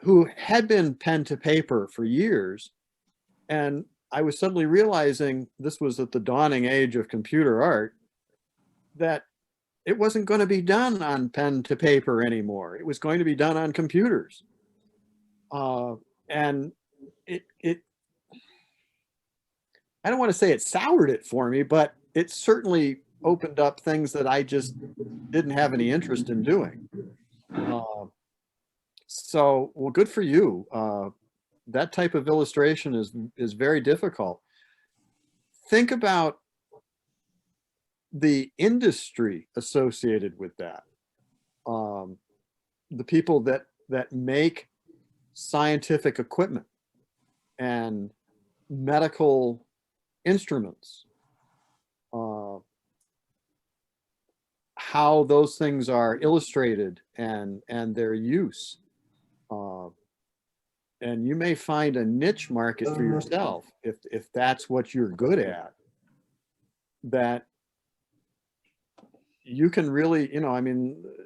who had been pen to paper for years. And I was suddenly realizing, this was at the dawning age of computer art, that it wasn't going to be done on pen to paper anymore. It was going to be done on computers. And it I don't want to say it soured it for me, but it certainly opened up things that I just didn't have any interest in doing. So, well, good for you. That type of illustration is very difficult. Think about the industry associated with that. The people that make scientific equipment and medical instruments, how those things are illustrated and their use. And you may find a niche market for yourself if that's what you're good at, that you can really,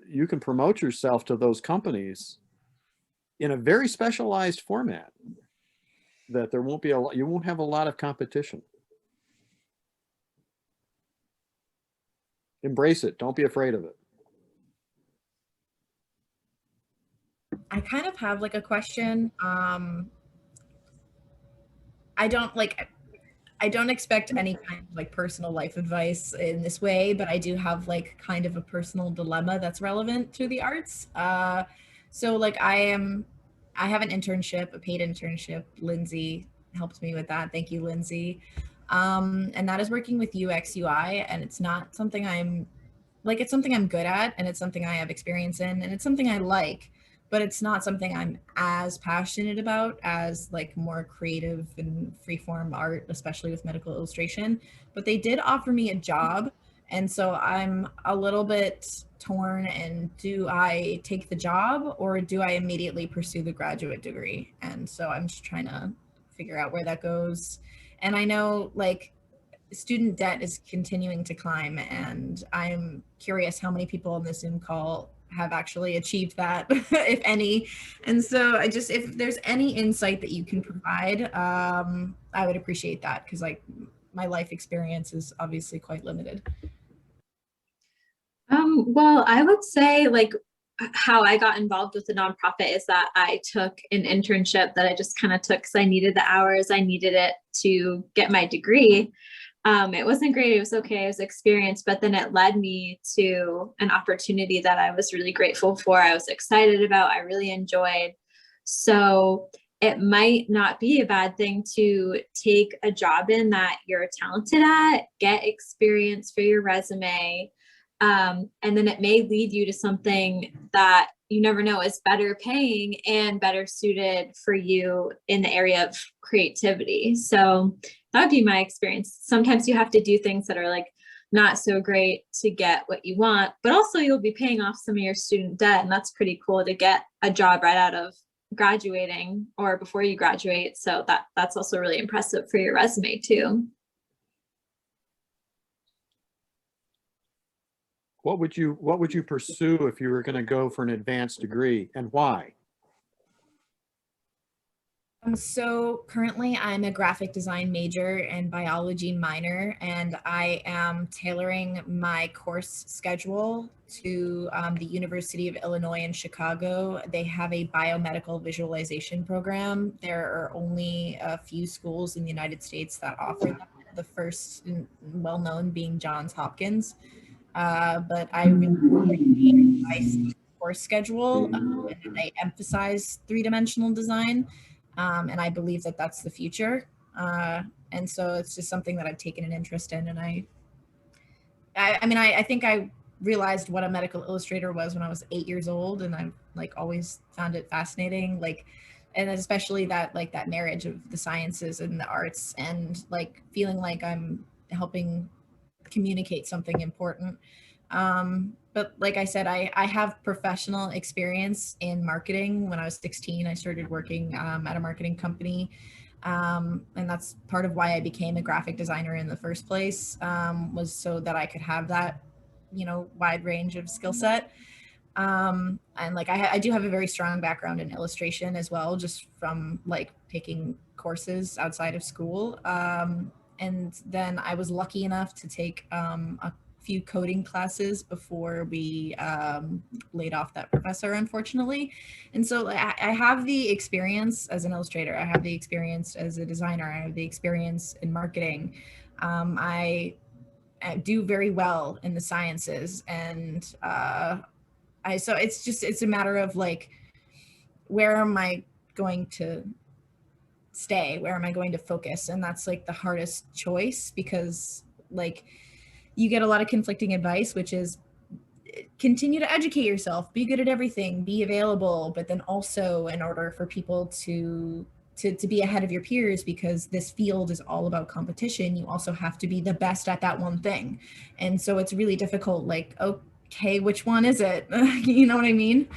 you can promote yourself to those companies in a very specialized format, that there won't be you won't have a lot of competition. Embrace it. Don't be afraid of it. I kind of have like a question. I don't like, I don't expect any kind of like personal life advice in this way, but I do have like kind of a personal dilemma that's relevant to the arts. So like I have an internship, a paid internship. Lindsay helped me with that. Thank you, Lindsay. And that is working with UX UI, and it's not something it's something I'm good at, and it's something I have experience in, and it's something I like, but it's not something I'm as passionate about as like more creative and freeform art, especially with medical illustration. But they did offer me a job, and so I'm a little bit torn. And do I take the job or do I immediately pursue the graduate degree? And so I'm just trying to figure out where that goes. And I know like student debt is continuing to climb, and I'm curious how many people on this Zoom call have actually achieved that, if any. And so if there's any insight that you can provide, I would appreciate that, because like my life experience is obviously quite limited. Well, I would say like how I got involved with the nonprofit is that I took an internship that I just kind of took because I needed the hours. I needed it to get my degree. It wasn't great. It was okay. It was experience, but then it led me to an opportunity that I was really grateful for. I was excited about, I really enjoyed. So it might not be a bad thing to take a job in that you're talented at, get experience for your resume. And then it may lead you to something that you never know is better paying and better suited for you in the area of creativity. So that would be my experience. Sometimes you have to do things that are like not so great to get what you want, but also you'll be paying off some of your student debt. And that's pretty cool to get a job right out of graduating or before you graduate. So that's also really impressive for your resume too. What would you pursue if you were going to go for an advanced degree, and why? So currently I'm a graphic design major and biology minor, and I am tailoring my course schedule to the University of Illinois in Chicago. They have a biomedical visualization program. There are only a few schools in the United States that offer that. The first well-known being Johns Hopkins. But I really appreciate my course schedule, and they emphasize three-dimensional design. And I believe that that's the future. And so it's just something that I've taken an interest in. And I think I realized what a medical illustrator was when I was 8 years old, and I've like always found it fascinating. Like, and especially that marriage of the sciences and the arts, and like feeling like I'm helping communicate something important. But like I said, I have professional experience in marketing. When I was 16, I started working at a marketing company. And that's part of why I became a graphic designer in the first place, was so that I could have that, wide range of skill set. And like I do have a very strong background in illustration as well, just from like taking courses outside of school. And then I was lucky enough to take a few coding classes before we laid off that professor, unfortunately. And so I have the experience as an illustrator. I have the experience as a designer. I have the experience in marketing. I do very well in the sciences, and so it's a matter of like, where am I going to stay? Where am I going to focus? And that's like the hardest choice, because like you get a lot of conflicting advice, which is continue to educate yourself, be good at everything, be available, but then also in order for people to be ahead of your peers, because this field is all about competition, you also have to be the best at that one thing. And so it's really difficult, like, okay, which one is it? You know what I mean?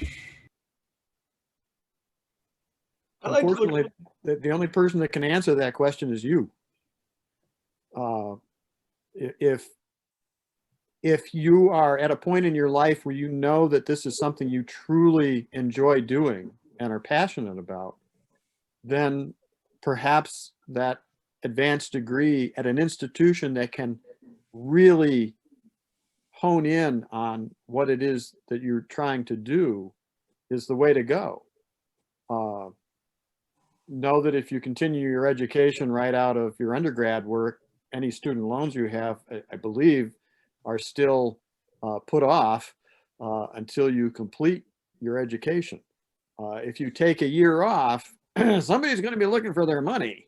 Unfortunately, the only person that can answer that question is you. If you are at a point in your life where you know that this is something you truly enjoy doing and are passionate about, then perhaps that advanced degree at an institution that can really hone in on what it is that you're trying to do is the way to go. know that if you continue your education right out of your undergrad work, any student loans you have, I believe, are still put off until you complete your education. If you take a year off, somebody's going to be looking for their money.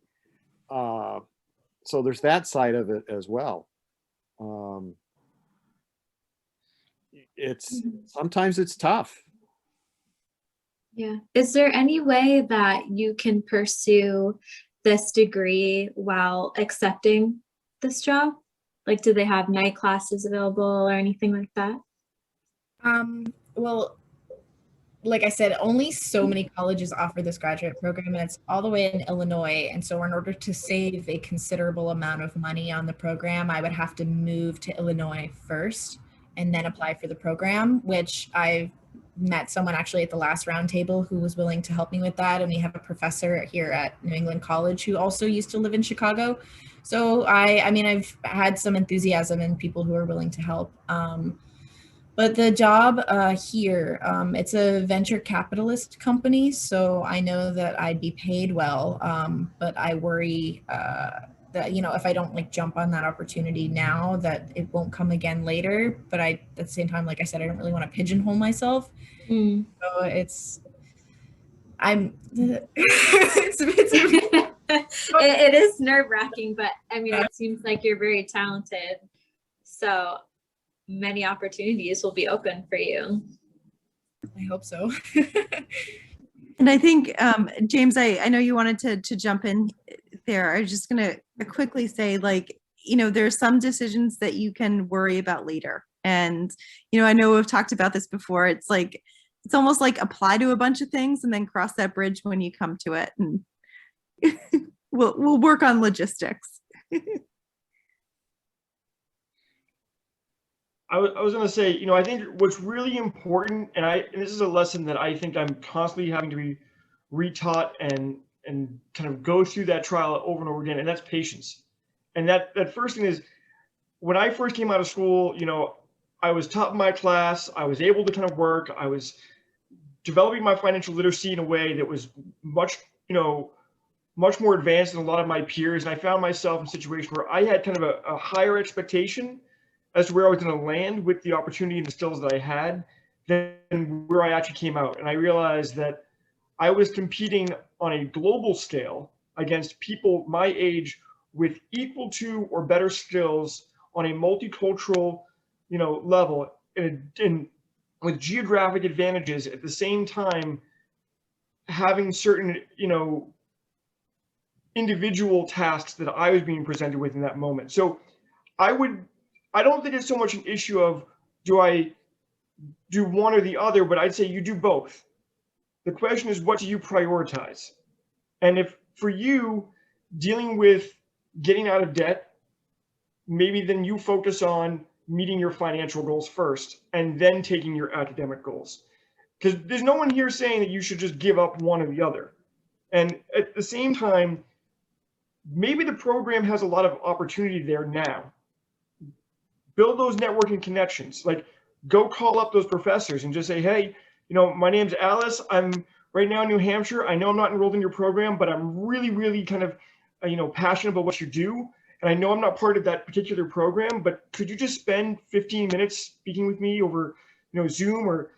So there's that side of it as well. Sometimes it's tough. Yeah. Is there any way that you can pursue this degree while accepting this job? Like, do they have night classes available or anything like that? Well, like I said, only so many colleges offer this graduate program, and it's all the way in Illinois. And so in order to save a considerable amount of money on the program, I would have to move to Illinois first and then apply for the program, which I've met someone actually at the last roundtable who was willing to help me with that. And we have a professor here at New England College who also used to live in Chicago. So I mean, I've had some enthusiasm and people who are willing to help. But the job here, it's a venture capitalist company, so I know that I'd be paid well, but I worry that, you know, if I don't like jump on that opportunity now, that it won't come again later. But at the same time, like I said, I don't really want to pigeonhole myself. So It is nerve-wracking, but I mean, it seems like you're very talented. So many opportunities will be open for you. I hope so. And I think, James, I know you wanted to jump in there. I was just going to quickly say, like, you know, there's some decisions that you can worry about later. And, you know, I know we've talked about this before. It's like, it's almost like apply to a bunch of things and then cross that bridge when you come to it. And we'll work on logistics. I was going to say, you know, I think what's really important, and this is a lesson that I think I'm constantly having to be retaught and kind of go through that trial over and over again, and that's patience. And that first thing is, when I first came out of school, you know, I was top of my class. I was able to kind of work. I was developing my financial literacy in a way that was much more advanced than a lot of my peers. And I found myself in a situation where I had kind of a higher expectation as to where I was going to land with the opportunity and the skills that I had than where I actually came out. And I realized that I was competing on a global scale against people my age with equal to or better skills on a multicultural, you know, level, and with geographic advantages at the same time having certain, you know, individual tasks that I was being presented with in that moment. So I don't think it's so much an issue of do I do one or the other, but I'd say you do both. The question is, what do you prioritize? And if for you dealing with getting out of debt, maybe then you focus on meeting your financial goals first and then taking your academic goals. Because there's no one here saying that you should just give up one or the other. And at the same time, maybe the program has a lot of opportunity there now. Build those networking connections. Like, go call up those professors and just say, hey, you know, my name's Alice. I'm right now in New Hampshire. I know I'm not enrolled in your program, but I'm really, really kind of, you know, passionate about what you do. And I know I'm not part of that particular program, but could you just spend 15 minutes speaking with me over, you know, Zoom, or,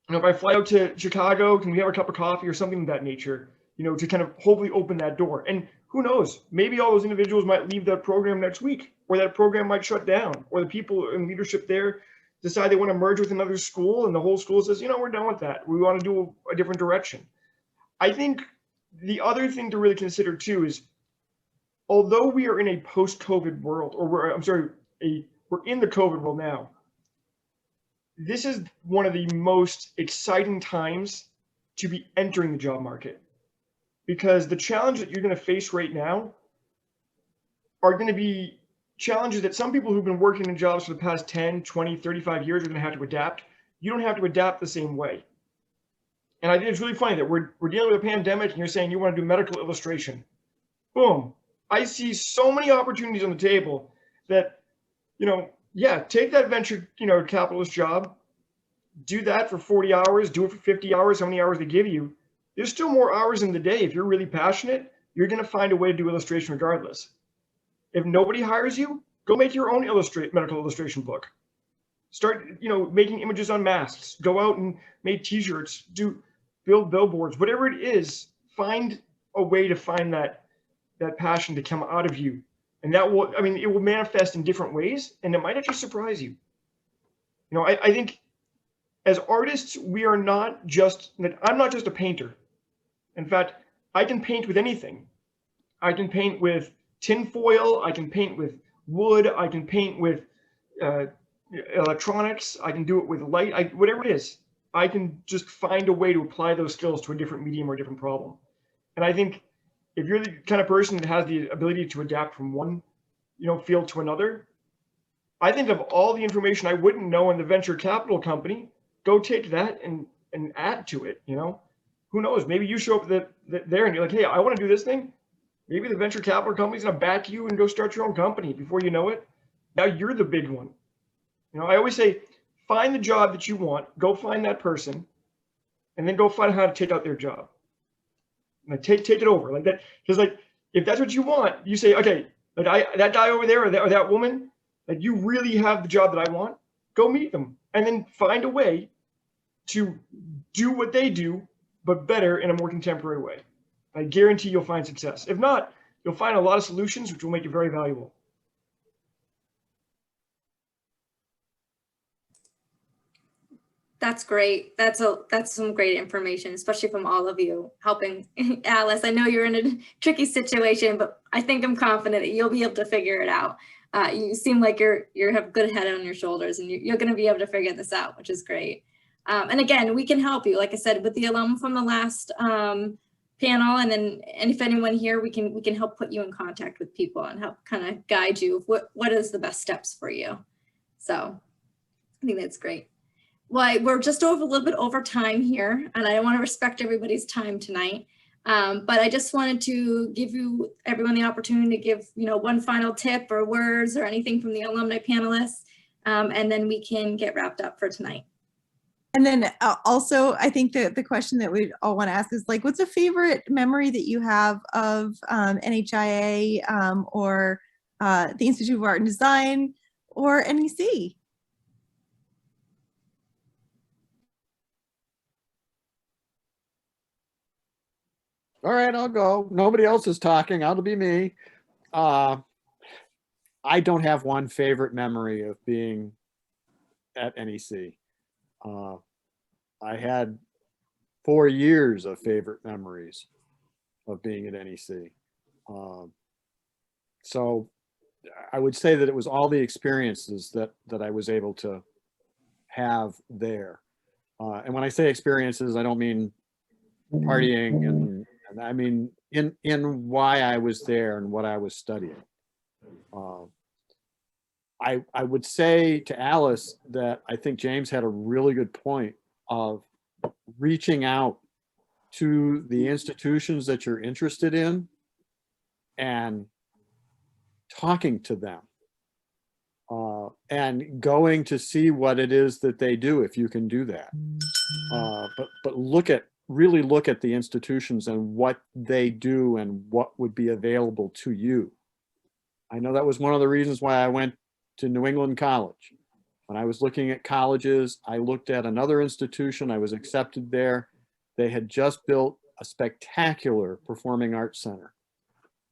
you know, if I fly out to Chicago, can we have a cup of coffee or something of that nature, you know, to kind of hopefully open that door. And who knows, maybe all those individuals might leave that program next week, or that program might shut down, or the people in leadership there decide they want to merge with another school and the whole school says, you know, we're done with that. We want to do a different direction. I think the other thing to really consider too is, although we are in a post-COVID world, or we're in the COVID world now, this is one of the most exciting times to be entering the job market, because the challenge that you're going to face right now are going to be challenges that some people who've been working in jobs for the past 10, 20, 35 years are going to have to adapt. You don't have to adapt the same way. And I think it's really funny that we're dealing with a pandemic and you're saying you want to do medical illustration. Boom. I see so many opportunities on the table that, you know, yeah, take that venture, you know, capitalist job, do that for 40 hours, do it for 50 hours, how many hours they give you, there's still more hours in the day. If you're really passionate, you're going to find a way to do illustration regardless. If nobody hires you, go make your own medical illustration book. Start, making images on masks. Go out and make T-shirts. Build billboards. Whatever it is, find a way to find that passion to come out of you, and that will, it will manifest in different ways, and it might actually surprise you. I think as artists, we are not just. I'm not just a painter. In fact, I can paint with anything. I can paint with tin foil. I can paint with wood. I can paint with electronics. I can do it with light. Whatever it is, I can just find a way to apply those skills to a different medium or a different problem. And I think if you're the kind of person that has the ability to adapt from one, field to another, I think of all the information I wouldn't know in the venture capital company, go take that and add to it. Who knows? Maybe you show up there and you're like, hey, I want to do this thing. Maybe the venture capital company's gonna back you and go start your own company. Before you know it, now you're the big one. I always say, find the job that you want, go find that person, and then go find out how to take out their job. Like take it over like that, because if that's what you want, you say, okay, that guy over there or that woman, you really have the job that I want. Go meet them, and then find a way to do what they do, but better in a more contemporary way. I guarantee you'll find success. If not, you'll find a lot of solutions which will make you very valuable. That's great. That's some great information, especially from all of you helping Alice. I know you're in a tricky situation, but I think I'm confident that you'll be able to figure it out. You seem like you have a good head on your shoulders, and you're going to be able to figure this out, which is great. And again, we can help you, like I said, with the alum from the last panel, and if anyone here, we can help put you in contact with people and help kind of guide you what is the best steps for you. So I think that's great. Well, we're just a little bit over time here, and I want to respect everybody's time tonight. But I just wanted to give everyone the opportunity to give, one final tip or words or anything from the alumni panelists, and then we can get wrapped up for tonight. And then also, I think that the question that we all want to ask is what's a favorite memory that you have of NHIA or the Institute of Art and Design or NEC? All right, I'll go. Nobody else is talking. That'll be me. I don't have one favorite memory of being at NEC. I had 4 years of favorite memories of being at NEC. So I would say that it was all the experiences that I was able to have there. And when I say experiences, I don't mean partying and I mean in why I was there and what I was studying. I would say to Alice that I think James had a really good point of reaching out to the institutions that you're interested in and talking to them and going to see what it is that they do, if you can do that. But really look at the institutions and what they do and what would be available to you. I know that was one of the reasons why I went to New England College. When I was looking at colleges, I looked at another institution. I was accepted there. They had just built a spectacular performing arts center.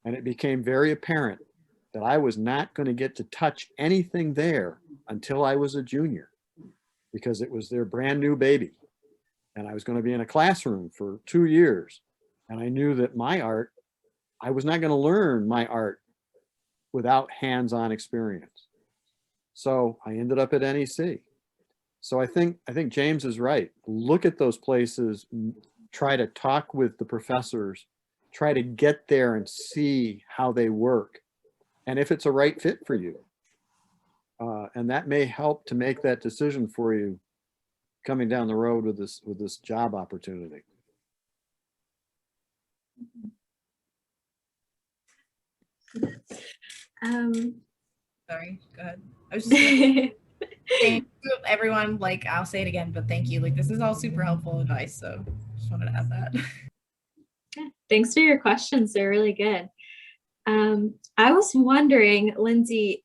And it became very apparent that I was not going to get to touch anything there until I was a junior, because it was their brand new baby. And I was going to be in a classroom for 2 years. And I knew that my art, I was not going to learn my art without hands-on experience. So I ended up at NEC. So I think James is right. Look at those places, try to talk with the professors, try to get there and see how they work, and if it's a right fit for you. And that may help to make that decision for you coming down the road with this job opportunity. Sorry, go ahead. I was just thank you, everyone. I'll say it again, but thank you. This is all super helpful advice. So just wanted to add that. Thanks for your questions. They're really good. I was wondering, Lindsay,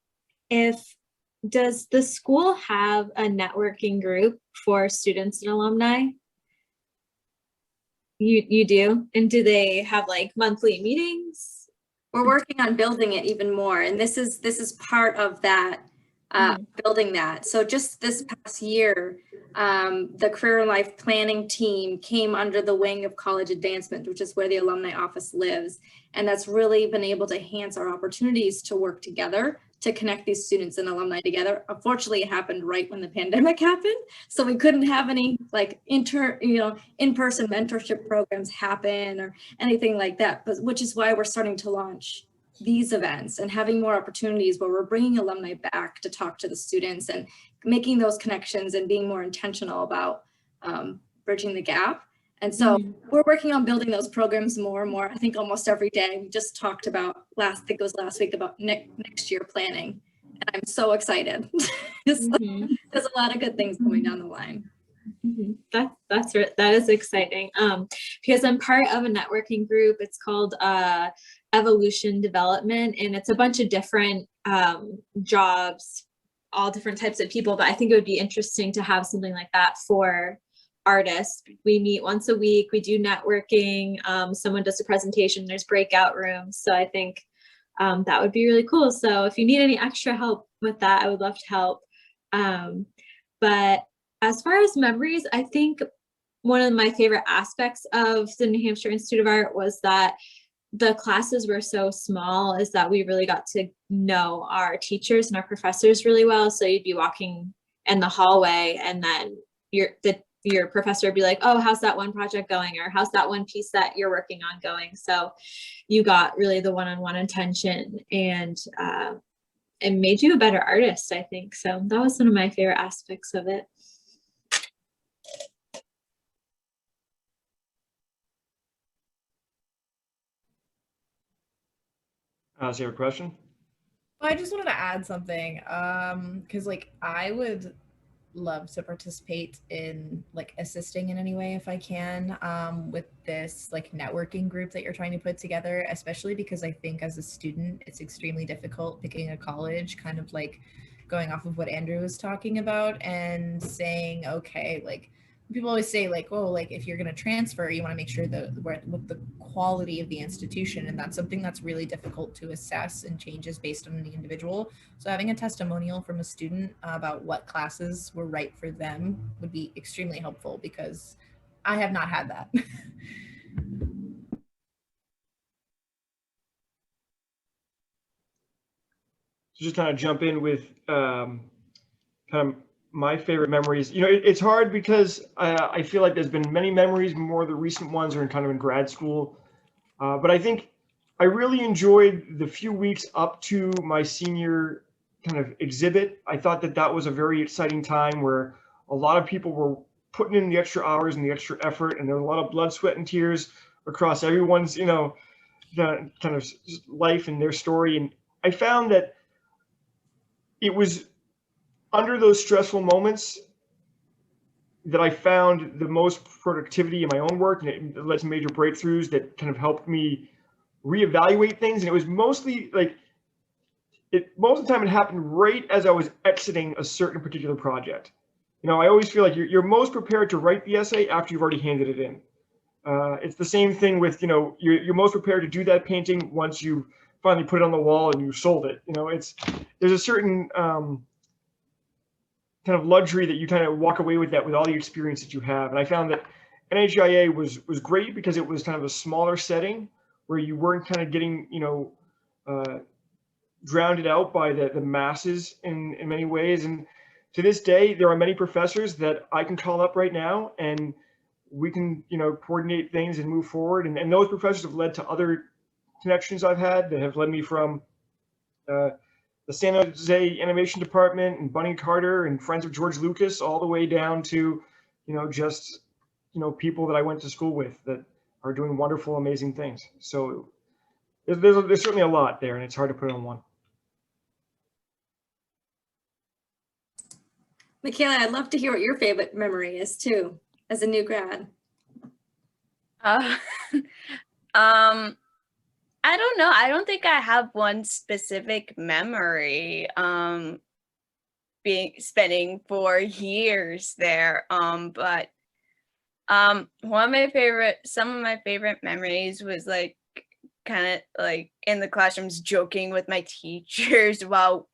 does the school have a networking group for students and alumni? You do? And do they have like monthly meetings? We're working on building it even more, and this is part of that, building that. So just this past year, the career and life planning team came under the wing of college advancement, which is where the alumni office lives. And that's really been able to enhance our opportunities to work together, to connect these students and alumni together. Unfortunately, it happened right when the pandemic happened. So we couldn't have any like in-person mentorship programs happen or anything like that, but which is why we're starting to launch these events and having more opportunities where we're bringing alumni back to talk to the students and making those connections and being more intentional about bridging the gap. And so we're working on building those programs more and more. I think almost every day. We just talked about last week about next year planning. And I'm so excited. There's a lot of good things coming down the line. That is exciting. Because I'm part of a networking group. It's called Evolution Development, and it's a bunch of different jobs, all different types of people. But I think it would be interesting to have something like that for artists. We meet once a week. We do networking. Someone does a presentation. There's breakout rooms. So I think that would be really cool. So if you need any extra help with that, I would love to help. But as far as memories, I think one of my favorite aspects of the New Hampshire Institute of Art was that the classes were so small, is that we really got to know our teachers and our professors really well. So you'd be walking in the hallway and then your professor would be like, oh, how's that one project going? Or how's that one piece that you're working on going? So you got really the one-on-one attention, and it made you a better artist, I think. So that was one of my favorite aspects of it. So you have a question? Well, I just wanted to add something, because like I would love to participate in like assisting in any way if I can, with this like networking group that you're trying to put together, especially because I think as a student it's extremely difficult picking a college, kind of like going off of what Andrew was talking about and saying, okay, like people always say like, oh, like if you're going to transfer, you want to make sure that with the quality of the institution, and that's something that's really difficult to assess and changes based on the individual. So having a testimonial from a student about what classes were right for them would be extremely helpful, because I have not had that. So just kind of jump in with kind of my favorite memories. You know, it's hard because I feel like there's been many memories. More of the recent ones are kind of in grad school. But I think I really enjoyed the few weeks up to my senior kind of exhibit. I thought that was a very exciting time where a lot of people were putting in the extra hours and the extra effort, and there was a lot of blood, sweat, and tears across everyone's, the kind of life and their story. And I found that it was under those stressful moments that I found the most productivity in my own work, and it led to major breakthroughs that kind of helped me reevaluate things. And it was mostly like, most of the time it happened right as I was exiting a certain particular project. I always feel like you're most prepared to write the essay after you've already handed it in. It's the same thing with, you're most prepared to do that painting once you finally put it on the wall and you sold it. There's a certain kind of luxury that you kind of walk away with that, with all the experience that you have. And I found that NHIA was great because it was kind of a smaller setting where you weren't kind of getting, drowned out by the masses in many ways. And to this day, there are many professors that I can call up right now and we can, coordinate things and move forward. And those professors have led to other connections I've had that have led me from the San Jose Animation Department and Bunny Carter and Friends of George Lucas, all the way down to, just, people that I went to school with that are doing wonderful, amazing things. So there's certainly a lot there, and it's hard to put it on one. Michaela, I'd love to hear what your favorite memory is too, as a new grad. I don't know. I don't think I have one specific memory. Spending 4 years there. But some of my favorite memories was like kind of like in the classrooms joking with my teachers while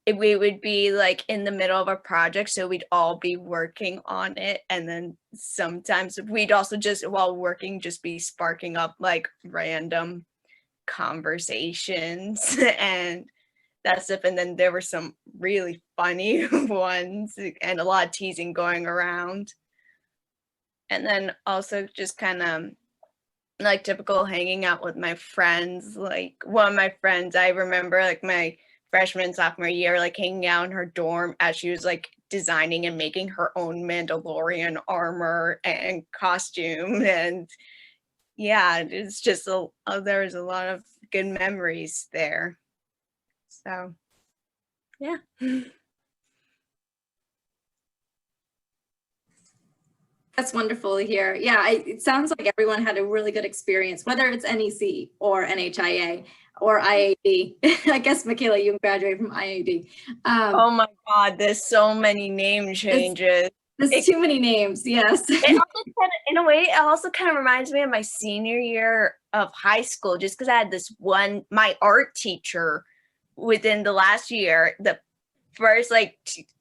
we would be like in the middle of a project, so we'd all be working on it, and then sometimes we'd also just while working just be sparking up like random conversations and that stuff. And then there were some really funny ones and a lot of teasing going around. And then also just kind of like typical hanging out with my friends. Like one of my friends, I remember like my freshman, sophomore year, like hanging out in her dorm as she was like designing and making her own Mandalorian armor and costume. And yeah, it's just there was a lot of good memories there. So yeah. That's wonderful to hear. Yeah, it sounds like everyone had a really good experience, whether it's NEC or NHIA or IAD. I guess, Michaela, you graduated from IAD. Oh my God, there's so many name changes. There's too many names, yes. It also in a way, it also kind of reminds me of my senior year of high school, just because I had this my art teacher within the last year, the first like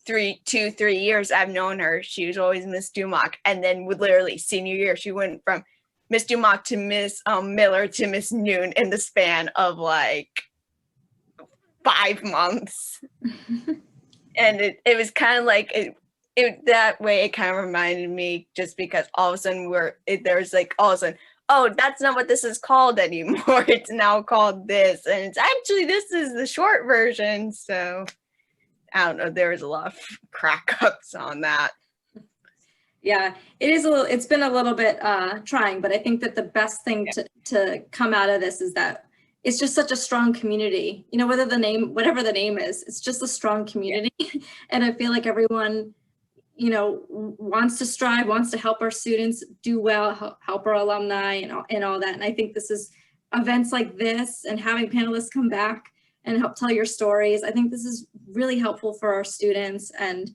3 years I've known her, she was always Miss Dumock. And then with literally senior year, she went from Miss Dumock to Miss Miller to Miss Noon in the span of like 5 months. And it was kind of like that way. It kind of reminded me, just because all of a sudden there's like all of a sudden, oh, that's not what this is called anymore. It's now called this, and it's actually this is the short version. So I don't know. There was a lot of crack ups on that. Yeah, it's been a little bit trying, but I think that the best thing to come out of this is that it's just such a strong community. You know, whatever the name is, it's just a strong community. Yeah. And I feel like everyone, you know, wants to strive, wants to help our students do well, help our alumni and all that. And I think this is events like this and having panelists come back and help tell your stories. I think this is really helpful for our students. And,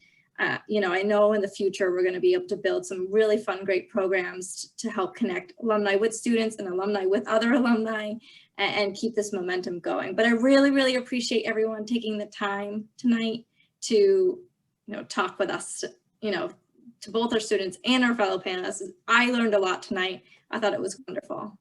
you know, I know in the future, we're going to be able to build some really fun, great programs to help connect alumni with students and alumni with other alumni and keep this momentum going. But I really, really appreciate everyone taking the time tonight to, you know, talk with us, you know, to both our students and our fellow panelists. I learned a lot tonight. I thought it was wonderful.